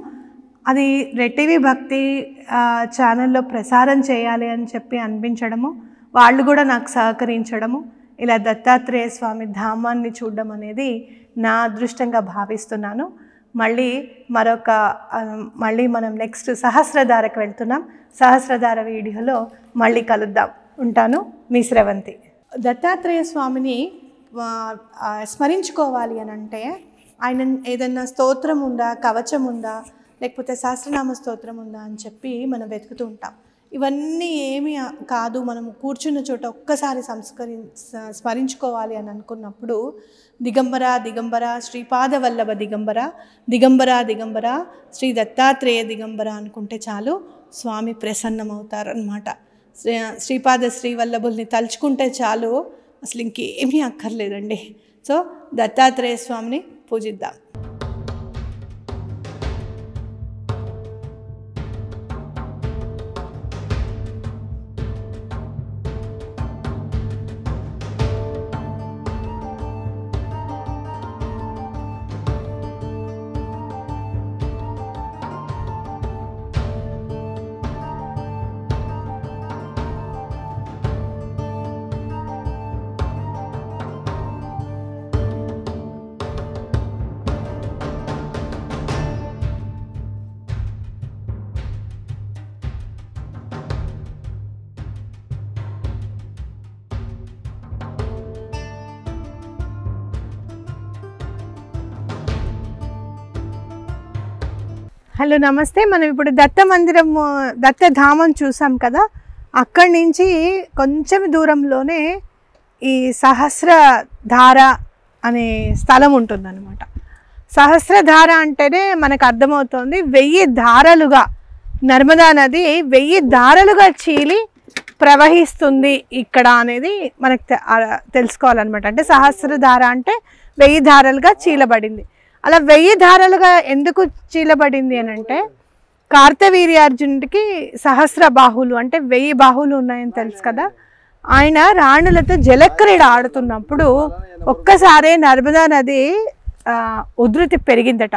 అది రెట్టివి భక్తి ఛానల్లో ప్రసారం చేయాలి అని చెప్పి అనిపించడము, వాళ్ళు కూడా నాకు సహకరించడము, ఇలా దత్తాత్రేయ స్వామి ధామాన్ని చూడడం అనేది నా అదృష్టంగా భావిస్తున్నాను. మళ్ళీ మనం నెక్స్ట్ సహస్రధారకు వెళ్తున్నాం. సహస్రధార వీడియోలో మళ్ళీ కలుద్దాం. ఉంటాను, మీ స్రవంతి. దత్తాత్రేయ స్వామిని స్మరించుకోవాలి అని అంటే ఆయన ఏదన్నా స్తోత్రం ఉందా, కవచం ఉందా, లేకపోతే సహస్రనామ స్తోత్రం ఉందా అని చెప్పి మనం వెతుకుతూ ఉంటాం. ఇవన్నీ ఏమీ కాదు. మనం కూర్చున్న చోట ఒక్కసారి స్మరించుకోవాలి అని అనుకున్నప్పుడు దిగంబర దిగంబర శ్రీపాద వల్లభ దిగంబర, దిగంబర దిగంబర శ్రీ దత్తాత్రేయ దిగంబర అనుకుంటే చాలు, స్వామి ప్రసన్నమవుతారనమాట. శ్రీపాద శ్రీవల్లభుల్ని తలుచుకుంటే చాలు, అసలు ఇంకేమీ అక్కర్లేదండి. సో దత్తాత్రేయ స్వామిని పూజిద్దాం. హలో నమస్తే. మనం ఇప్పుడు దత్తధామం చూసాం కదా, అక్కడి నుంచి కొంచెం దూరంలోనే ఈ సహస్రధార అనే స్థలం ఉంటుందన్నమాట. సహస్రధార అంటేనే మనకు అర్థమవుతుంది 1000 ధారలుగా నర్మదా నది 1000 ధారలుగా చీలి ప్రవహిస్తుంది ఇక్కడ అనేది మనకు తెలుసుకోవాలన్నమాట. అంటే సహస్రధార అంటే 1000 ధారలుగా చీలబడింది. అలా 1000 ధారలుగా ఎందుకు చీలబడింది అని అంటే కార్తవీర్యార్జునుడికి సహస్ర బాహువులు అంటే 1000 బాహువులు ఉన్నాయని తెలుసు కదా. ఆయన రాణులతో జలక్రీడ ఆడుతున్నప్పుడు ఒక్కసారే నర్మదా నది ఉధృతి పెరిగిందట.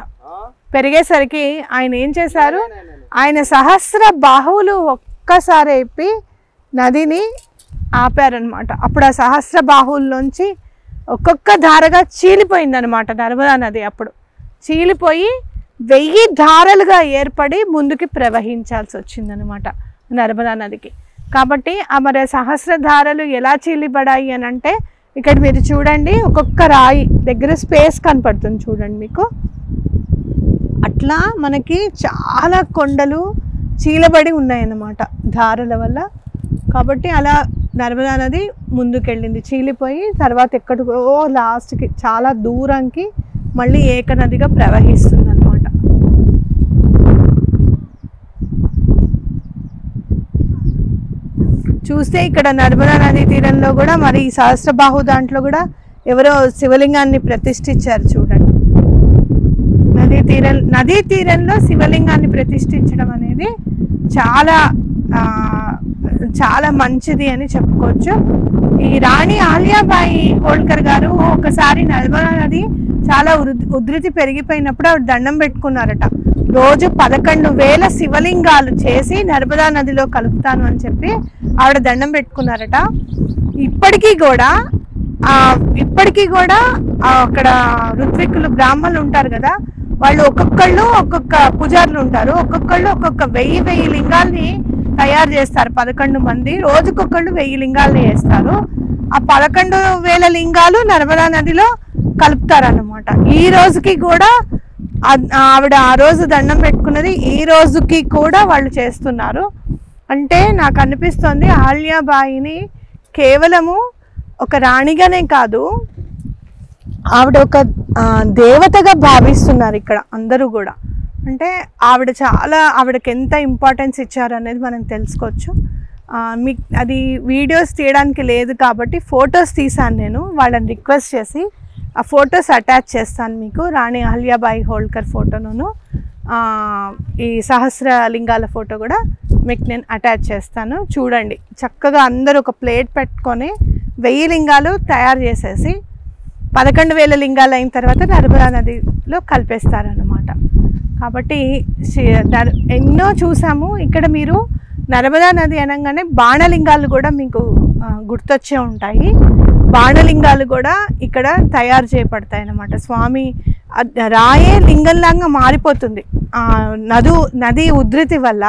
పెరిగేసరికి ఆయన ఏం చేశారు, ఆయన సహస్ర బాహువులు ఒక్కసారి అయిపోయి నదిని ఆపారనమాట. అప్పుడు ఆ సహస్ర బాహువుల్లోంచి ఒక్కొక్క ధారగా చీలిపోయిందనమాట నర్మదా నది. అప్పుడు చీలిపోయి 1000 ధారలుగా ఏర్పడి ముందుకి ప్రవహించాల్సి వచ్చిందనమాట నర్మదా నదికి. కాబట్టి మరి సహస్రధారలు ఎలా చీలిపడాయి అని అంటే ఇక్కడ మీరు చూడండి, ఒక్కొక్క రాయి దగ్గర స్పేస్ కనపడుతుంది చూడండి మీకు. అట్లా మనకి చాలా కొండలు చీలబడి ఉన్నాయన్నమాట ధారల వల్ల. కాబట్టి అలా నర్మదా నది ముందుకెళ్ళింది, చీలిపోయి తర్వాత ఎక్కడికో లాస్ట్కి చాలా దూరంకి మళ్ళీ ఏకనదిగా ప్రవహిస్తుంది అన్నమాట. చూస్తే ఇక్కడ నర్మదా నదీ తీరంలో కూడా మరి ఈ సహస్రబాహు దాంట్లో కూడా ఎవరో శివలింగాన్ని ప్రతిష్ఠించారు చూడండి. నదీ తీరంలో శివలింగాన్ని ప్రతిష్ఠించడం అనేది చాలా చాలా మంచిది అని చెప్పుకోవచ్చు. ఈ రాణి ఆలియాబాయి హోల్కర్ గారు ఒకసారి నర్మదా నది చాలా ఉధృతి పెరిగిపోయినప్పుడు ఆవిడ దండం పెట్టుకున్నారట. రోజు 11,000 శివలింగాలు చేసి నర్మదా నదిలో కలుపుతాను అని చెప్పి ఆవిడ దండం పెట్టుకున్నారట. ఇప్పటికీ కూడా అక్కడ ఋత్విక్కులు బ్రాహ్మణులు ఉంటారు కదా, వాళ్ళు ఒక్కొక్కళ్ళు ఒక్కొక్క పూజారులు ఉంటారు, ఒక్కొక్కళ్ళు ఒక్కొక్క 1000 లింగాల్ని తయారు చేస్తారు. 11 మంది రోజుకొకళ్ళు 1000 లింగాల్ని వేస్తారు. ఆ 11,000 లింగాలు నర్మదా నదిలో కలుపుతారన్నమాట. ఈ రోజుకి కూడా ఆవిడ ఆ రోజు దండం పెట్టుకున్నది ఈ రోజుకి కూడా వాళ్ళు చేస్తున్నారు. అంటే నాకు అనిపిస్తుంది ఆలియాబాయిని కేవలము ఒక రాణిగానే కాదు, ఆవిడ ఒక దేవతగా భావిస్తున్నారు ఇక్కడ అందరూ కూడా. అంటే ఆవిడకి ఎంత ఇంపార్టెన్స్ ఇచ్చారు అనేది మనం తెలుసుకోవచ్చు. మీకు అది వీడియోస్ తీయడానికి లేదు కాబట్టి ఫొటోస్ తీసాను నేను, వాళ్ళని రిక్వెస్ట్ చేసి ఆ ఫొటోస్ అటాచ్ చేస్తాను మీకు. రాణి అహల్యాబాయి హోల్కర్ ఫోటోను ఈ సహస్రలింగాల ఫోటో కూడా మీకు నేను అటాచ్ చేస్తాను. చూడండి, చక్కగా అందరూ ఒక ప్లేట్ పెట్టుకొని 1000 లింగాలు తయారు చేసేసి 11,000 లింగాలు అయిన తర్వాత నర్మదా నదిలో కలిపేస్తారన్నమాట. కాబట్టి ఎన్నో చూసాము. ఇక్కడ మీరు నర్మదా నది అనగానే బాణలింగాలు కూడా మీకు గుర్తొచ్చే ఉంటాయి. బాణలింగాలు కూడా ఇక్కడ తయారు చేయబడతాయి అన్నమాట. స్వామి రాయే లింగంలాగా మారిపోతుంది. నది ఉధృతి వల్ల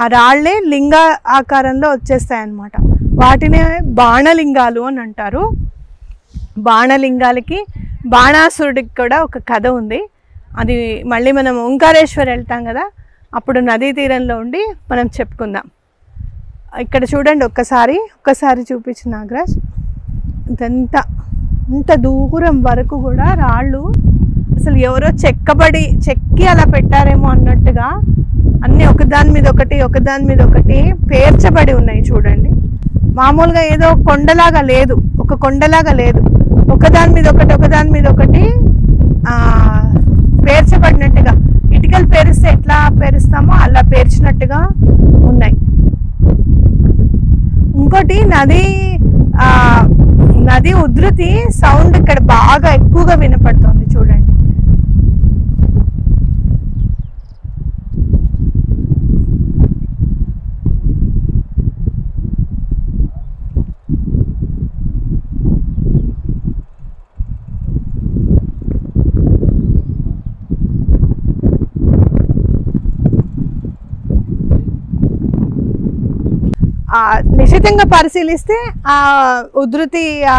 ఆ రాళ్లే లింగ ఆకారంలో వచ్చేస్తాయన్నమాట. వాటినే బాణలింగాలు అని అంటారు. బాణలింగాలకి బాణాసురుడికి కూడా ఒక కథ ఉంది. అది మళ్ళీ మనం ఓంకారేశ్వర్ వెళ్తాం కదా, అప్పుడు నదీ తీరంలో ఉండి మనం చెప్పుకుందాం. ఇక్కడ చూడండి, ఒక్కసారి చూపించు నాగరాజ్. ఇదంతా ఇంత దూరం వరకు కూడా రాళ్ళు అసలు ఎవరో చెక్కి అలా పెట్టారేమో అన్నట్టుగా అన్నీ ఒకదాని మీద ఒకటి పేర్చబడి ఉన్నాయి. చూడండి, మామూలుగా ఏదో కొండలాగా లేదు, ఒకదాని మీద ఒకటి పేర్చబడినట్టుగా, ఇటుకలు పేరిస్తే ఎట్లా పేరుస్తామో అలా పేర్చినట్టుగా ఉన్నాయి. ఇంకోటి నది ఉధృతి సౌండ్ ఇక్కడ బాగా ఎక్కువగా వినపడుతుంది. చూడండి, నిశితంగా పరిశీలిస్తే ఆ ఉధృతి ఆ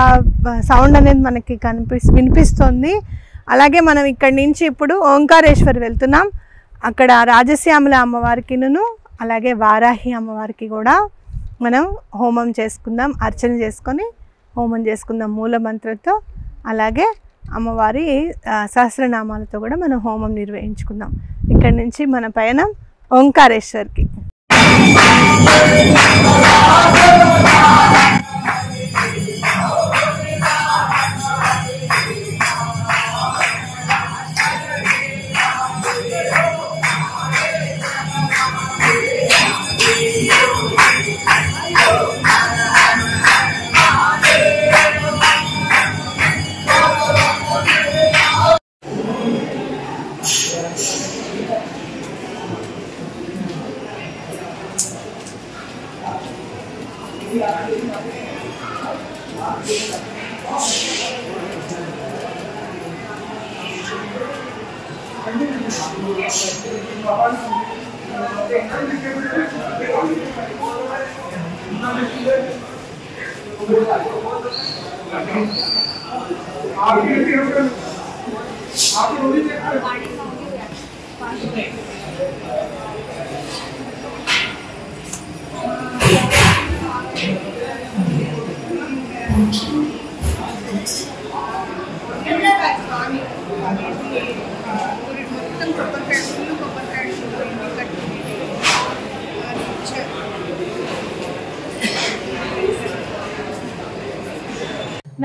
సౌండ్ అనేది మనకి వినిపిస్తుంది. అలాగే మనం ఇక్కడి నుంచి ఇప్పుడు ఓంకారేశ్వర్ వెళ్తున్నాం. అక్కడ రాజశ్యామల అమ్మవారికిను అలాగే వారాహి అమ్మవారికి కూడా మనం హోమం చేసుకుందాం, అర్చన చేసుకొని హోమం చేసుకుందాం మూల మంత్రంతో. అలాగే అమ్మవారి సహస్రనామాలతో కూడా మనం హోమం నిర్వహించుకుందాం. ఇక్కడి నుంచి మన పయనం ఓంకారేశ్వర్కి.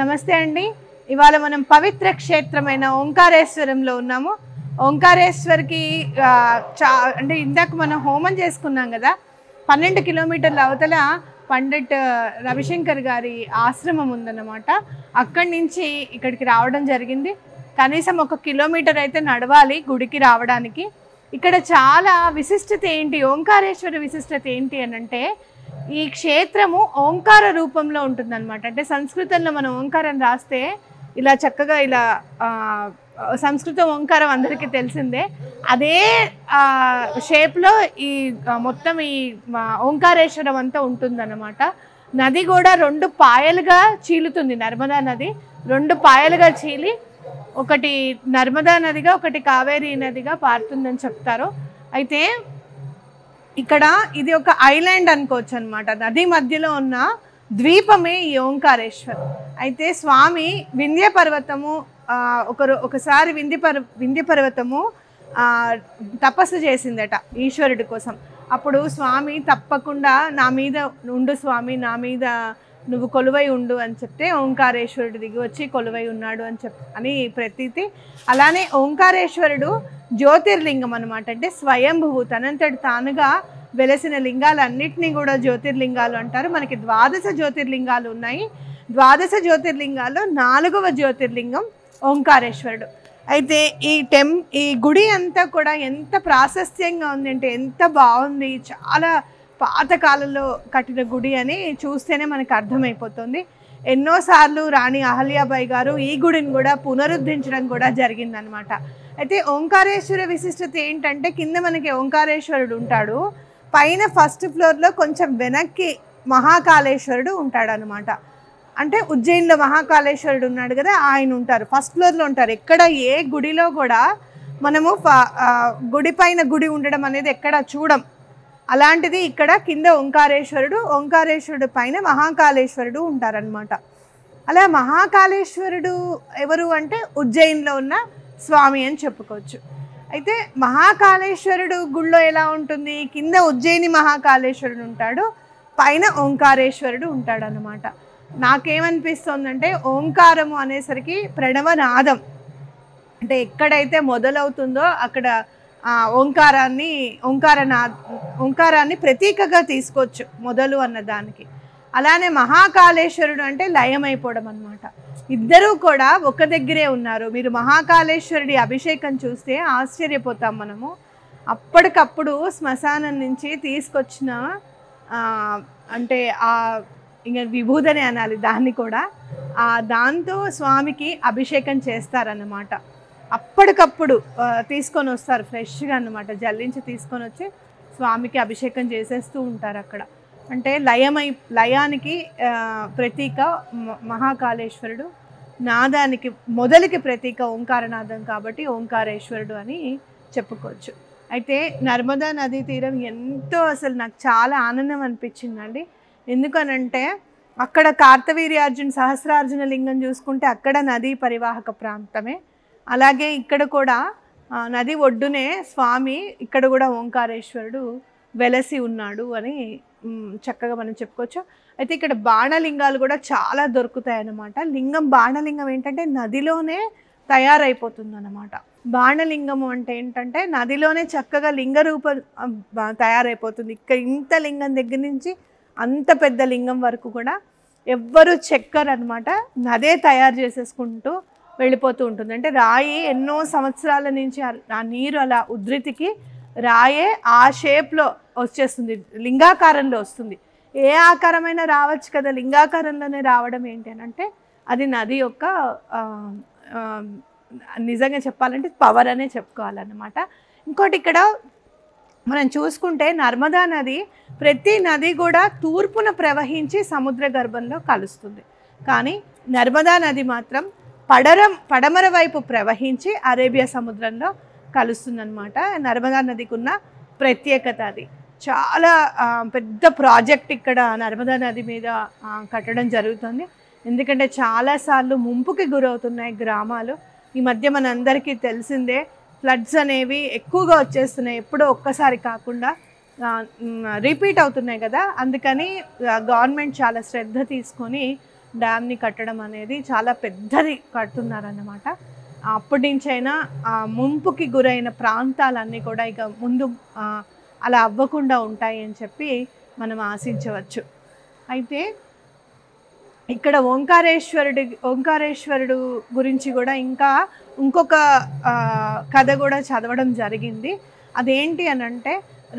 నమస్తే అండి. ఇవాళ మనం పవిత్ర క్షేత్రమైన ఓంకారేశ్వరంలో ఉన్నాము. ఓంకారేశ్వర్కి అంటే ఇందాక మనం హోమం చేసుకున్నాం కదా, 12 కిలోమీటర్ల అవతల పండిట్ రవిశంకర్ గారి ఆశ్రమం ఉందన్నమాట. అక్కడి నుంచి ఇక్కడికి రావడం జరిగింది. కనీసం 1 కిలోమీటర్ అయితే నడవాలి గుడికి రావడానికి. ఇక్కడ చాలా విశిష్టత ఏంటి, ఓంకారేశ్వర విశిష్టత ఏంటి అని అంటే, ఈ క్షేత్రము ఓంకార రూపంలో ఉంటుందన్నమాట. అంటే సంస్కృతంలో మనం ఓంకారం రాస్తే ఇలా చక్కగా ఇలా సంస్కృతం ఓంకారం అందరికీ తెలిసిందే, అదే షేప్లో ఈ మొత్తం ఈ ఓంకారేశ్వరం అంతా ఉంటుందన్నమాట. నది కూడా 2 పాయలుగా చీలుతుంది. నర్మదా నది 2 పాయలుగా చీలి ఒకటి నర్మదా నదిగా ఒకటి కావేరీ నదిగా పారుతుందని చెప్తారు. అయితే ఇక్కడ ఇది ఒక ఐలాండ్ అనుకోవచ్చు అనమాట. నది మధ్యలో ఉన్న ద్వీపమే ఈ ఓంకారేశ్వర్. అయితే స్వామి వింధ్య పర్వతము ఒకసారి వింధ్య పర్వతము తపస్సు చేసిందట ఈశ్వరుడి కోసం. అప్పుడు స్వామి తప్పకుండా నా మీద ఉండు స్వామి, నా మీద నువ్వు కొలువై ఉండు అని చెప్తే ఓంకారేశ్వరుడు దిగి వచ్చి కొలువై ఉన్నాడు అని ప్రతీతి. అలానే ఓంకారేశ్వరుడు జ్యోతిర్లింగం అనమాట. అంటే స్వయంభువు, తనంతటి తానుగా వెలసిన లింగాలన్నింటినీ కూడా జ్యోతిర్లింగాలు అంటారు. మనకి 12 జ్యోతిర్లింగాలు ఉన్నాయి. 12 జ్యోతిర్లింగాల్లో 4వ జ్యోతిర్లింగం ఓంకారేశ్వరుడు. అయితే ఈ గుడి అంతా కూడా ఎంత ప్రాశస్త్యంగా ఉంది అంటే ఎంత బాగుంది. చాలా పాతకాలంలో కట్టిన గుడి అని చూస్తేనే మనకు అర్థమైపోతుంది. ఎన్నోసార్లు రాణి అహల్యాబాయి గారు ఈ గుడిని కూడా పునరుద్ధరించడం కూడా జరిగిందనమాట. అయితే ఓంకారేశ్వర విశిష్టత ఏంటంటే కింద మనకి ఓంకారేశ్వరుడు ఉంటాడు, పైన ఫస్ట్ ఫ్లోర్లో కొంచెం వెనక్కి మహాకాళేశ్వరుడు ఉంటాడనమాట. అంటే ఉజ్జయిన్లో మహాకాళేశ్వరుడు ఉన్నాడు కదా, ఆయన ఉంటారు ఫస్ట్ ఫ్లోర్లో ఉంటారు. ఎక్కడ ఏ గుడిలో కూడా మనము గుడి పైన గుడి ఉండడం అనేది ఎక్కడ చూడం. అలాంటిది ఇక్కడ కింద ఓంకారేశ్వరుడు పైన మహాకాళేశ్వరుడు ఉంటారనమాట. అలా మహాకాళేశ్వరుడు ఎవరు అంటే ఉజ్జయిన్లో ఉన్న స్వామి అని చెప్పుకోవచ్చు. అయితే మహాకాళేశ్వరుడు గుళ్ళో ఎలా ఉంటుంది, కింద ఉజ్జయిని మహాకాళేశ్వరుడు ఉంటాడు, పైన ఓంకారేశ్వరుడు ఉంటాడు అన్నమాట. నాకేమనిపిస్తుందంటే ఓంకారము అనేసరికి ప్రణవనాదం, అంటే ఎక్కడైతే మొదలవుతుందో అక్కడ ఓంకారాన్ని ప్రతీకగా తీసుకోవచ్చు మొదలు అన్నదానికి. అలానే మహాకాళేశ్వరుడు అంటే లయమైపోవడం అన్నమాట. ఇద్దరూ కూడా ఒక దగ్గరే ఉన్నారు. మీరు మహాకాళేశ్వరుడి అభిషేకం చూస్తే ఆశ్చర్యపోతాం మనము. అప్పటికప్పుడు శ్మశానం నుంచి తీసుకొచ్చిన అంటే ఇంకా విభూదని అనాలి దాన్ని కూడా, దాంతో స్వామికి అభిషేకం చేస్తారన్నమాట. అప్పటికప్పుడు తీసుకొని వస్తారు ఫ్రెష్గా అన్నమాట, జల్లించి తీసుకొని వచ్చి స్వామికి అభిషేకం చేసేస్తూ ఉంటారు అక్కడ. అంటే లయానికి ప్రతీక మహాకాళేశ్వరుడు, నాదానికి మొదలుకి ప్రతీక ఓంకారనాదం కాబట్టి ఓంకారేశ్వరుడు అని చెప్పుకోవచ్చు. అయితే నర్మదా నదీ తీరం ఎంతో అసలు నాకు చాలా ఆనందం అనిపించిందండి. ఎందుకనంటే అక్కడ కార్తవీర్యార్జున సహస్రార్జున లింగం చూసుకుంటే అక్కడ నదీ పరివాహక ప్రాంతమే. అలాగే ఇక్కడ కూడా నది ఒడ్డునే స్వామి, ఇక్కడ కూడా ఓంకారేశ్వరుడు వెలసి ఉన్నాడు అని చక్కగా మనం చెప్పుకోవచ్చు. అయితే ఇక్కడ బాణలింగాలు కూడా చాలా దొరుకుతాయి అన్నమాట. బాణలింగం ఏంటంటే నదిలోనే తయారైపోతుంది అన్నమాట. బాణలింగము అంటే ఏంటంటే నదిలోనే చక్కగా లింగ రూపం తయారైపోతుంది. ఇక్కడ ఇంత లింగం దగ్గర నుంచి అంత పెద్ద లింగం వరకు కూడా ఎవ్వరు చెక్కరు అనమాట, నదే తయారు చేసేసుకుంటూ వెళ్ళిపోతూ ఉంటుంది. అంటే రాయి ఎన్నో సంవత్సరాల నుంచి ఆ నీరు అలా ఉధృతికి రాయే ఆ షేప్లో వచ్చేస్తుంది, లింగాకారంలో వస్తుంది. ఏ ఆకారమైనా రావచ్చు కదా, లింగాకారంలోనే రావడం ఏంటి అని అంటే అది నది యొక్క నిజంగా చెప్పాలంటే పవర్ అనే చెప్పుకోవాలన్నమాట. ఇంకోటి ఇక్కడ మనం చూసుకుంటే నర్మదా నది, ప్రతి నది కూడా తూర్పున ప్రవహించి సముద్ర గర్భంలో కలుస్తుంది. కానీ నర్మదా నది మాత్రం పడమర వైపు ప్రవహించి అరేబియా సముద్రంలో కలుస్తుందన్నమాట. నర్మదా నదికి ఉన్న ప్రత్యేకత అది. చాలా పెద్ద ప్రాజెక్ట్ ఇక్కడ నర్మదా నది మీద కట్టడం జరుగుతుంది. ఎందుకంటే చాలాసార్లు ముంపుకి గురవుతున్నాయి గ్రామాలు. ఈ మధ్య మనందరికీ తెలిసిందే, ఫ్లడ్స్ అనేవి ఎక్కువగా వచ్చేస్తున్నాయి, ఎప్పుడో ఒక్కసారి కాకుండా రిపీట్ అవుతున్నాయి కదా. అందుకని గవర్నమెంట్ చాలా శ్రద్ధ తీసుకొని డ్యామ్ని కట్టడం అనేది చాలా పెద్దది కడుతున్నారన్నమాట. అప్పటి నుంచైనా ముంపుకి గురైన ప్రాంతాలన్నీ కూడా ఇక ముందు అలా అవ్వకుండా ఉంటాయి అని చెప్పి మనం ఆశించవచ్చు. అయితే ఇక్కడ ఓంకారేశ్వరుడు గురించి కూడా ఇంకొక కథ కూడా చదవడం జరిగింది. అదేంటి అని అంటే,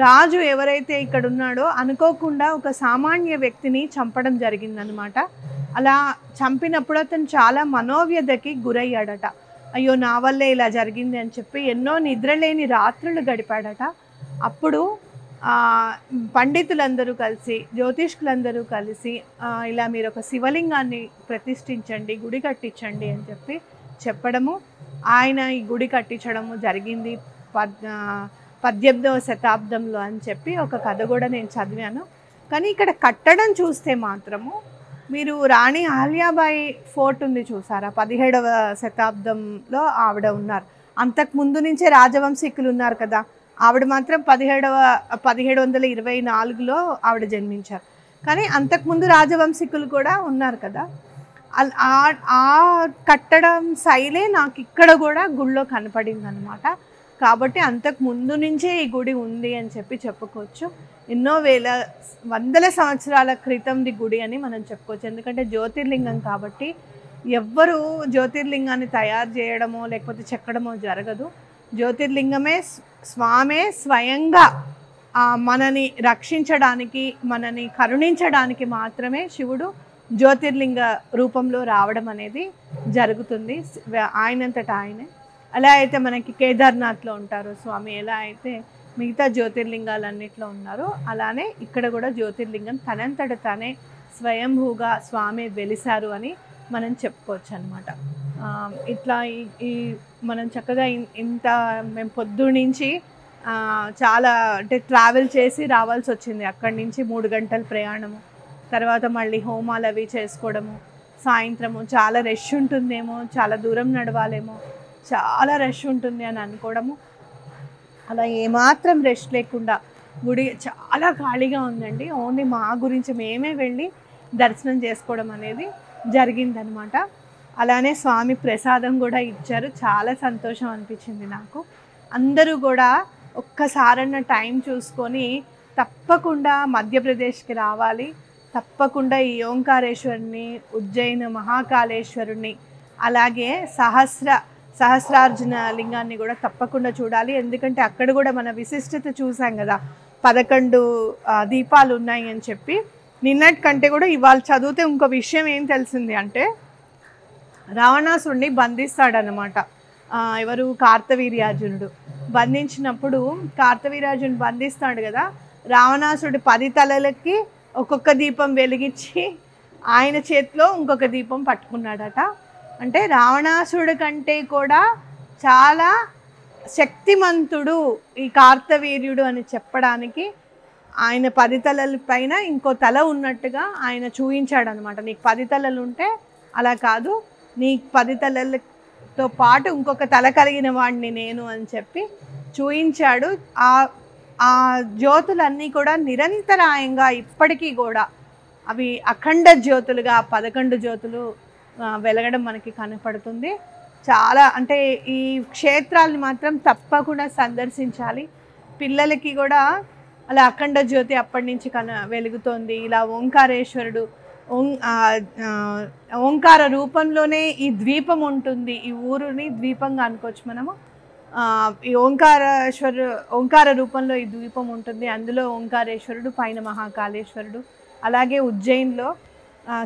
రాజు ఎవరైతే ఇక్కడ ఉన్నాడో అనుకోకుండా ఒక సామాన్య వ్యక్తిని చంపడం జరిగిందనమాట. అలా చంపినప్పుడు అతను చాలా మనోవ్యధకి గురయ్యాడట. అయ్యో నా వల్లే ఇలా జరిగింది అని చెప్పి ఎన్నో నిద్రలేని రాత్రులు గడిపాడట. అప్పుడు పండితులందరూ కలిసి, జ్యోతిష్కులందరూ కలిసి ఇలా మీరు ఒక శివలింగాన్ని ప్రతిష్ఠించండి, గుడి కట్టించండి అని చెప్పి చెప్పడము, ఆయన ఈ గుడి కట్టించడము జరిగింది 18వ శతాబ్దంలో అని చెప్పి ఒక కథ కూడా నేను చదివాను. కానీ ఇక్కడ కట్టడం చూస్తే మాత్రము మీరు రాణి అహల్యాబాయి ఫోర్ట్ ఉంది చూసారా, 17వ శతాబ్దంలో ఆవిడ ఉన్నారు. అంతకుముందు నుంచే రాజవంశీకులు ఉన్నారు కదా, ఆవిడ మాత్రం 1724లో ఆవిడ జన్మించారు. కానీ అంతకుముందు రాజవంశీకులు కూడా ఉన్నారు కదా. ఆ కట్టడం శైలే నాకు ఇక్కడ కూడా గుళ్ళో కనపడింది అనమాట. కాబట్టి అంతకు ముందు నుంచే ఈ గుడి ఉంది అని చెప్పి చెప్పుకోవచ్చు. ఎన్నో వందల సంవత్సరాల క్రితంది గుడి అని మనం చెప్పుకోవచ్చు. ఎందుకంటే జ్యోతిర్లింగం కాబట్టి ఎవ్వరూ జ్యోతిర్లింగాన్ని తయారు చేయడమో లేకపోతే చెక్కడమో జరగదు. జ్యోతిర్లింగమే స్వామే స్వయంగా మనని రక్షించడానికి, మనని కరుణించడానికి మాత్రమే శివుడు జ్యోతిర్లింగ రూపంలో రావడం అనేది జరుగుతుంది ఆయనంతటా ఆయనే. అలా అయితే మనకి కేదార్నాథ్లో ఉంటారు స్వామి, ఎలా అయితే మిగతా జ్యోతిర్లింగాలన్నిట్లో ఉన్నారో అలానే ఇక్కడ కూడా జ్యోతిర్లింగం తనంతట తానే స్వయంభూగా స్వామి వెలిశారు అని మనం చెప్పుకోవచ్చు అనమాట. ఇట్లా ఈ మనం చక్కగా ఇంత మేము పొద్దున్న నుంచి చాలా అంటే ట్రావెల్ చేసి రావాల్సి వచ్చింది. అక్కడి నుంచి 3 గంటల ప్రయాణము, తర్వాత మళ్ళీ హోమాలు అవి చేసుకోవడము, సాయంత్రము చాలా రష్ ఉంటుందేమో, చాలా దూరం నడవాలేమో, చాలా రష్ ఉంటుంది అని అనుకోవడము. అలా ఏమాత్రం రష్ లేకుండా గుడి చాలా ఖాళీగా ఉందండి. ఓన్లీ మా గురించి మేమే వెళ్ళి దర్శనం చేసుకోవడం అనేది జరిగిందనమాట. అలానే స్వామి ప్రసాదం కూడా ఇచ్చారు. చాలా సంతోషం అనిపించింది నాకు. అందరూ కూడా ఒక్కసారన్న టైం చూసుకొని తప్పకుండా మధ్యప్రదేశ్కి రావాలి. తప్పకుండా ఈ ఓంకారేశ్వరుని, ఉజ్జయిని మహాకాళేశ్వరుని, అలాగే సహస్రార్జున లింగాన్ని కూడా తప్పకుండా చూడాలి. ఎందుకంటే అక్కడ కూడా మన విశిష్టత చూసాం కదా, 11 దీపాలు ఉన్నాయి అని చెప్పి. నిన్నటి కంటే కూడా ఇవాళ చదివితే ఇంకో విషయం ఏం తెలిసింది అంటే, రావణాసుడిని బంధిస్తాడనమాట ఎవరు, కార్తవీర్యార్జునుడు. బంధించినప్పుడు కార్తవీర్యార్జునుడు బంధిస్తాడు కదా, రావణాసుడు 10 తలలకి ఒక్కొక్క దీపం వెలిగించి ఆయన చేతిలో ఇంకొక దీపం పట్టుకున్నాడట. అంటే రావణాసుడి కంటే కూడా చాలా శక్తిమంతుడు ఈ కార్తవీర్యుడు అని చెప్పడానికి ఆయన 10 తలల పైన ఇంకో తల ఉన్నట్టుగా ఆయన చూపించాడనమాట. నీకు 10 తలలు ఉంటే అలా కాదు, నీకు 10 తలలతో పాటు ఇంకొక తల కలిగిన వాడిని నేను అని చెప్పి చూపించాడు. ఆ జ్యోతులన్నీ కూడా నిరంతరాయంగా ఇప్పటికీ కూడా అవి అఖండ జ్యోతులుగా 11 జ్యోతులు వెలగడం మనకి కనపడుతుంది. చాలా అంటే ఈ క్షేత్రాలను మాత్రం తప్పకుండా సందర్శించాలి. పిల్లలకి కూడా అలా అఖండ జ్యోతి అప్పటి నుంచి వెలుగుతోంది. ఇలా ఓంకారేశ్వరుడు ఓంకార రూపంలోనే ఈ ద్వీపం ఉంటుంది. ఈ ఊరుని ద్వీపంగా అనుకోవచ్చు మనము. ఈ ఓంకార రూపంలో ఈ ద్వీపం ఉంటుంది. అందులో ఓంకారేశ్వరుడు, పైన మహాకాళేశ్వరుడు, అలాగే ఉజ్జయిన్లో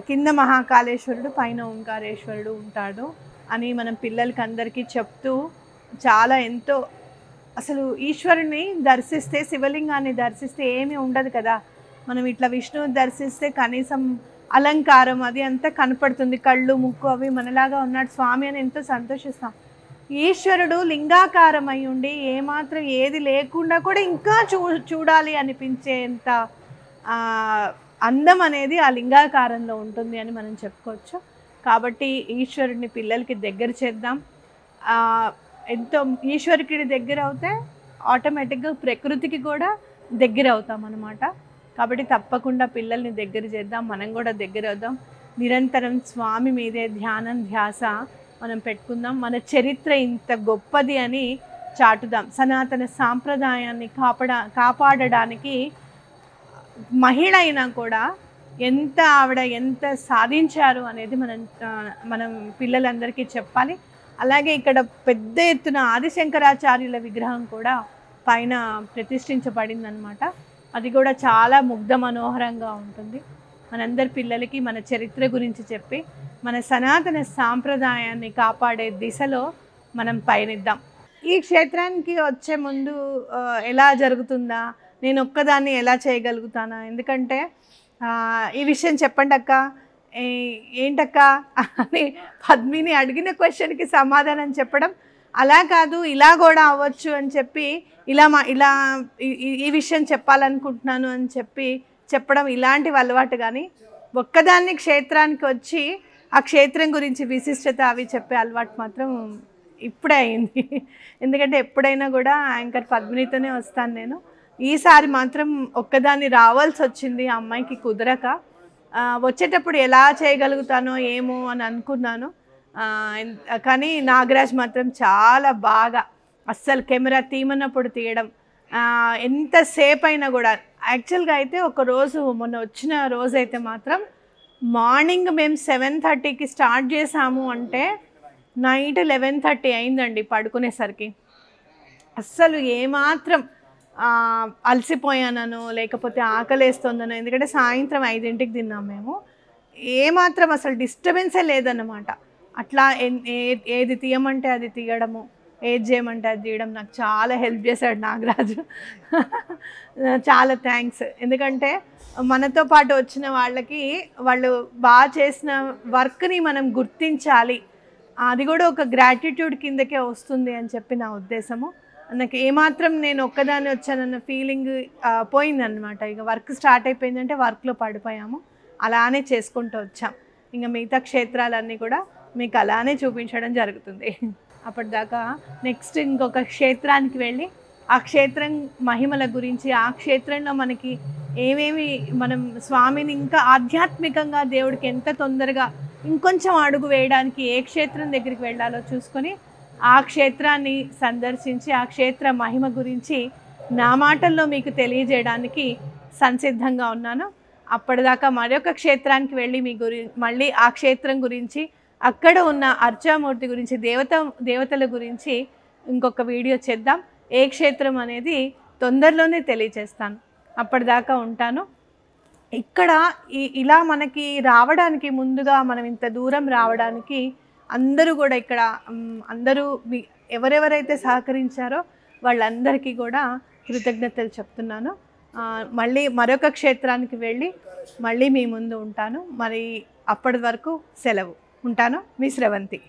కింద మహాకాళేశ్వరుడు, పైన ఓంకారేశ్వరుడు ఉంటాడు అని మనం పిల్లలకి అందరికీ చెప్తూ చాలా ఎంతో అసలు ఈశ్వరుని దర్శిస్తే, శివలింగాన్ని దర్శిస్తే ఏమీ ఉండదు కదా. మనం ఇట్లా విష్ణువు దర్శిస్తే కనీసం అలంకారం అది అంతా కనపడుతుంది, కళ్ళు ముక్కు అవి మనలాగా ఉన్నాడు స్వామి అని ఎంతో సంతోషిస్తాం. ఈశ్వరుడు లింగాకారం అయి ఉండి ఏమాత్రం ఏది లేకుండా కూడా ఇంకా చూడాలి అనిపించేంత అందం అనేది ఆ లింగాకారంలో ఉంటుంది అని మనం చెప్పుకోవచ్చు. కాబట్టి ఈశ్వరుడిని పిల్లలకి దగ్గర చేద్దాం. ఎంతో ఈశ్వరుడికి దగ్గర అవుతే ఆటోమేటిక్గా ప్రకృతికి కూడా దగ్గర అవుతాం అన్నమాట. కాబట్టి తప్పకుండా పిల్లల్ని దగ్గర చేద్దాం, మనం కూడా దగ్గర అవుదాం. నిరంతరం స్వామి మీదే ధ్యానం ధ్యాస మనం పెట్టుకుందాం. మన చరిత్ర ఇంత గొప్పది అని చాటుదాం. సనాతన సాంప్రదాయాన్ని కాపాడడానికి మహిళ అయినా కూడా ఆవిడ ఎంత సాధించారు అనేది మనం పిల్లలందరికీ చెప్పాలి. అలాగే ఇక్కడ పెద్ద ఎత్తున ఆదిశంకరాచార్యుల విగ్రహం కూడా పైన ప్రతిష్ఠించబడిందనమాట. అది కూడా చాలా ముగ్ధ మనోహరంగా ఉంటుంది. మనందరి పిల్లలకి మన చరిత్ర గురించి చెప్పి మన సనాతన సాంప్రదాయాన్ని కాపాడే దిశలో మనం పయనిద్దాం. ఈ క్షేత్రానికి వచ్చే ముందు ఎలా జరుగుతుందా, నేను ఒక్కదాన్ని ఎలా చేయగలుగుతానా, ఎందుకంటే ఈ విషయం చెప్పండి అక్క, ఏంటక్క అని పద్మిని అడిగిన క్వశ్చన్కి సమాధానం చెప్పడం, అలా కాదు ఇలా కూడా అవ్వచ్చు అని చెప్పి ఇలా ఈ విషయం చెప్పాలనుకుంటున్నాను అని చెప్పడం ఇలాంటివి అలవాటు. కానీ ఒక్కదాన్ని క్షేత్రానికి వచ్చి ఆ క్షేత్రం గురించి విశిష్టత అవి చెప్పే అలవాటు మాత్రం ఇప్పుడే అయింది. ఎందుకంటే ఎప్పుడైనా కూడా యాంకర్ పద్మినితోనే వస్తాను నేను. ఈసారి మాత్రం ఒక్కదాన్ని రావాల్సి వచ్చింది, ఆ అమ్మాయికి కుదరక. వచ్చేటప్పుడు ఎలా చేయగలుగుతానో ఏమో అని అనుకున్నాను. కానీ నాగరాజ్ మాత్రం చాలా బాగా అస్సలు కెమెరా తీయమన్నప్పుడు తీయడం, ఎంతసేపు అయినా కూడా. యాక్చువల్గా అయితే ఒకరోజు మొన్న వచ్చిన రోజైతే మాత్రం మార్నింగ్ మేము 7:30కి స్టార్ట్ చేసాము అంటే నైట్ 11:30 అయిందండి పడుకునేసరికి. అస్సలు ఏమాత్రం అలసిపోయానో లేకపోతే ఆకలేస్తుందనో, ఎందుకంటే సాయంత్రం 5ంటికి తిన్నాం మేము. ఏమాత్రం అసలు డిస్టర్బెన్సే లేదన్నమాట. అట్లా ఏది తీయమంటే అది తీయడము, ఏది చేయమంటే అది తీయడం, నాకు చాలా హెల్ప్ చేశాడు నాగరాజు. చాలా థ్యాంక్స్. ఎందుకంటే మనతో పాటు వచ్చిన వాళ్ళకి వాళ్ళు బాగా చేసిన వర్క్ని మనం గుర్తించాలి, అది కూడా ఒక గ్రాటిట్యూడ్ కిందకే వస్తుంది అని చెప్పి నా ఉద్దేశము. నాకు ఏమాత్రం నేను ఒక్కదాన్ని వచ్చానన్న ఫీలింగ్ పోయిందనమాట. ఇక వర్క్ స్టార్ట్ అయిపోయిందంటే వర్క్లో పడిపోయాము, అలానే చేసుకుంటూ వచ్చాం. ఇంకా మిగతా క్షేత్రాలన్నీ కూడా మీకు అలానే చూపించడం జరుగుతుంది. అప్పటిదాకా నెక్స్ట్ ఇంకొక క్షేత్రానికి వెళ్ళి ఆ క్షేత్రం మహిమల గురించి, ఆ క్షేత్రంలో మనకి ఏమేమి మనం స్వామిని ఇంకా ఆధ్యాత్మికంగా దేవుడికి ఎంత తొందరగా ఇంకొంచెం అడుగు వేయడానికి ఏ క్షేత్రం దగ్గరికి వెళ్ళాలో చూసుకొని ఆ క్షేత్రాన్ని సందర్శించి ఆ క్షేత్ర మహిమ గురించి నా మాటల్లో మీకు తెలియజేయడానికి సంసిద్ధంగా ఉన్నాను. అప్పటిదాకా మరొక క్షేత్రానికి వెళ్ళి మళ్ళీ ఆ క్షేత్రం గురించి, అక్కడ ఉన్న అర్చామూర్తి గురించి, దేవతల గురించి ఇంకొక వీడియో చేద్దాం. ఏ క్షేత్రం అనేది తొందరలోనే తెలియచేస్తాను. అప్పటిదాకా ఉంటాను. ఇక్కడ ఇలా మనకి రావడానికి ముందుగా మనం ఇంత దూరం రావడానికి అందరూ కూడా ఇక్కడ అందరూ ఎవరెవరైతే సహకరించారో వాళ్ళందరికీ కూడా కృతజ్ఞతలు చెప్తున్నాను. మళ్ళీ మరొక క్షేత్రానికి వెళ్ళి మళ్ళీ మీ ముందు ఉంటాను. మరి అప్పటి వరకు సెలవు. ఉంటాను. మీ శ్రవంతి.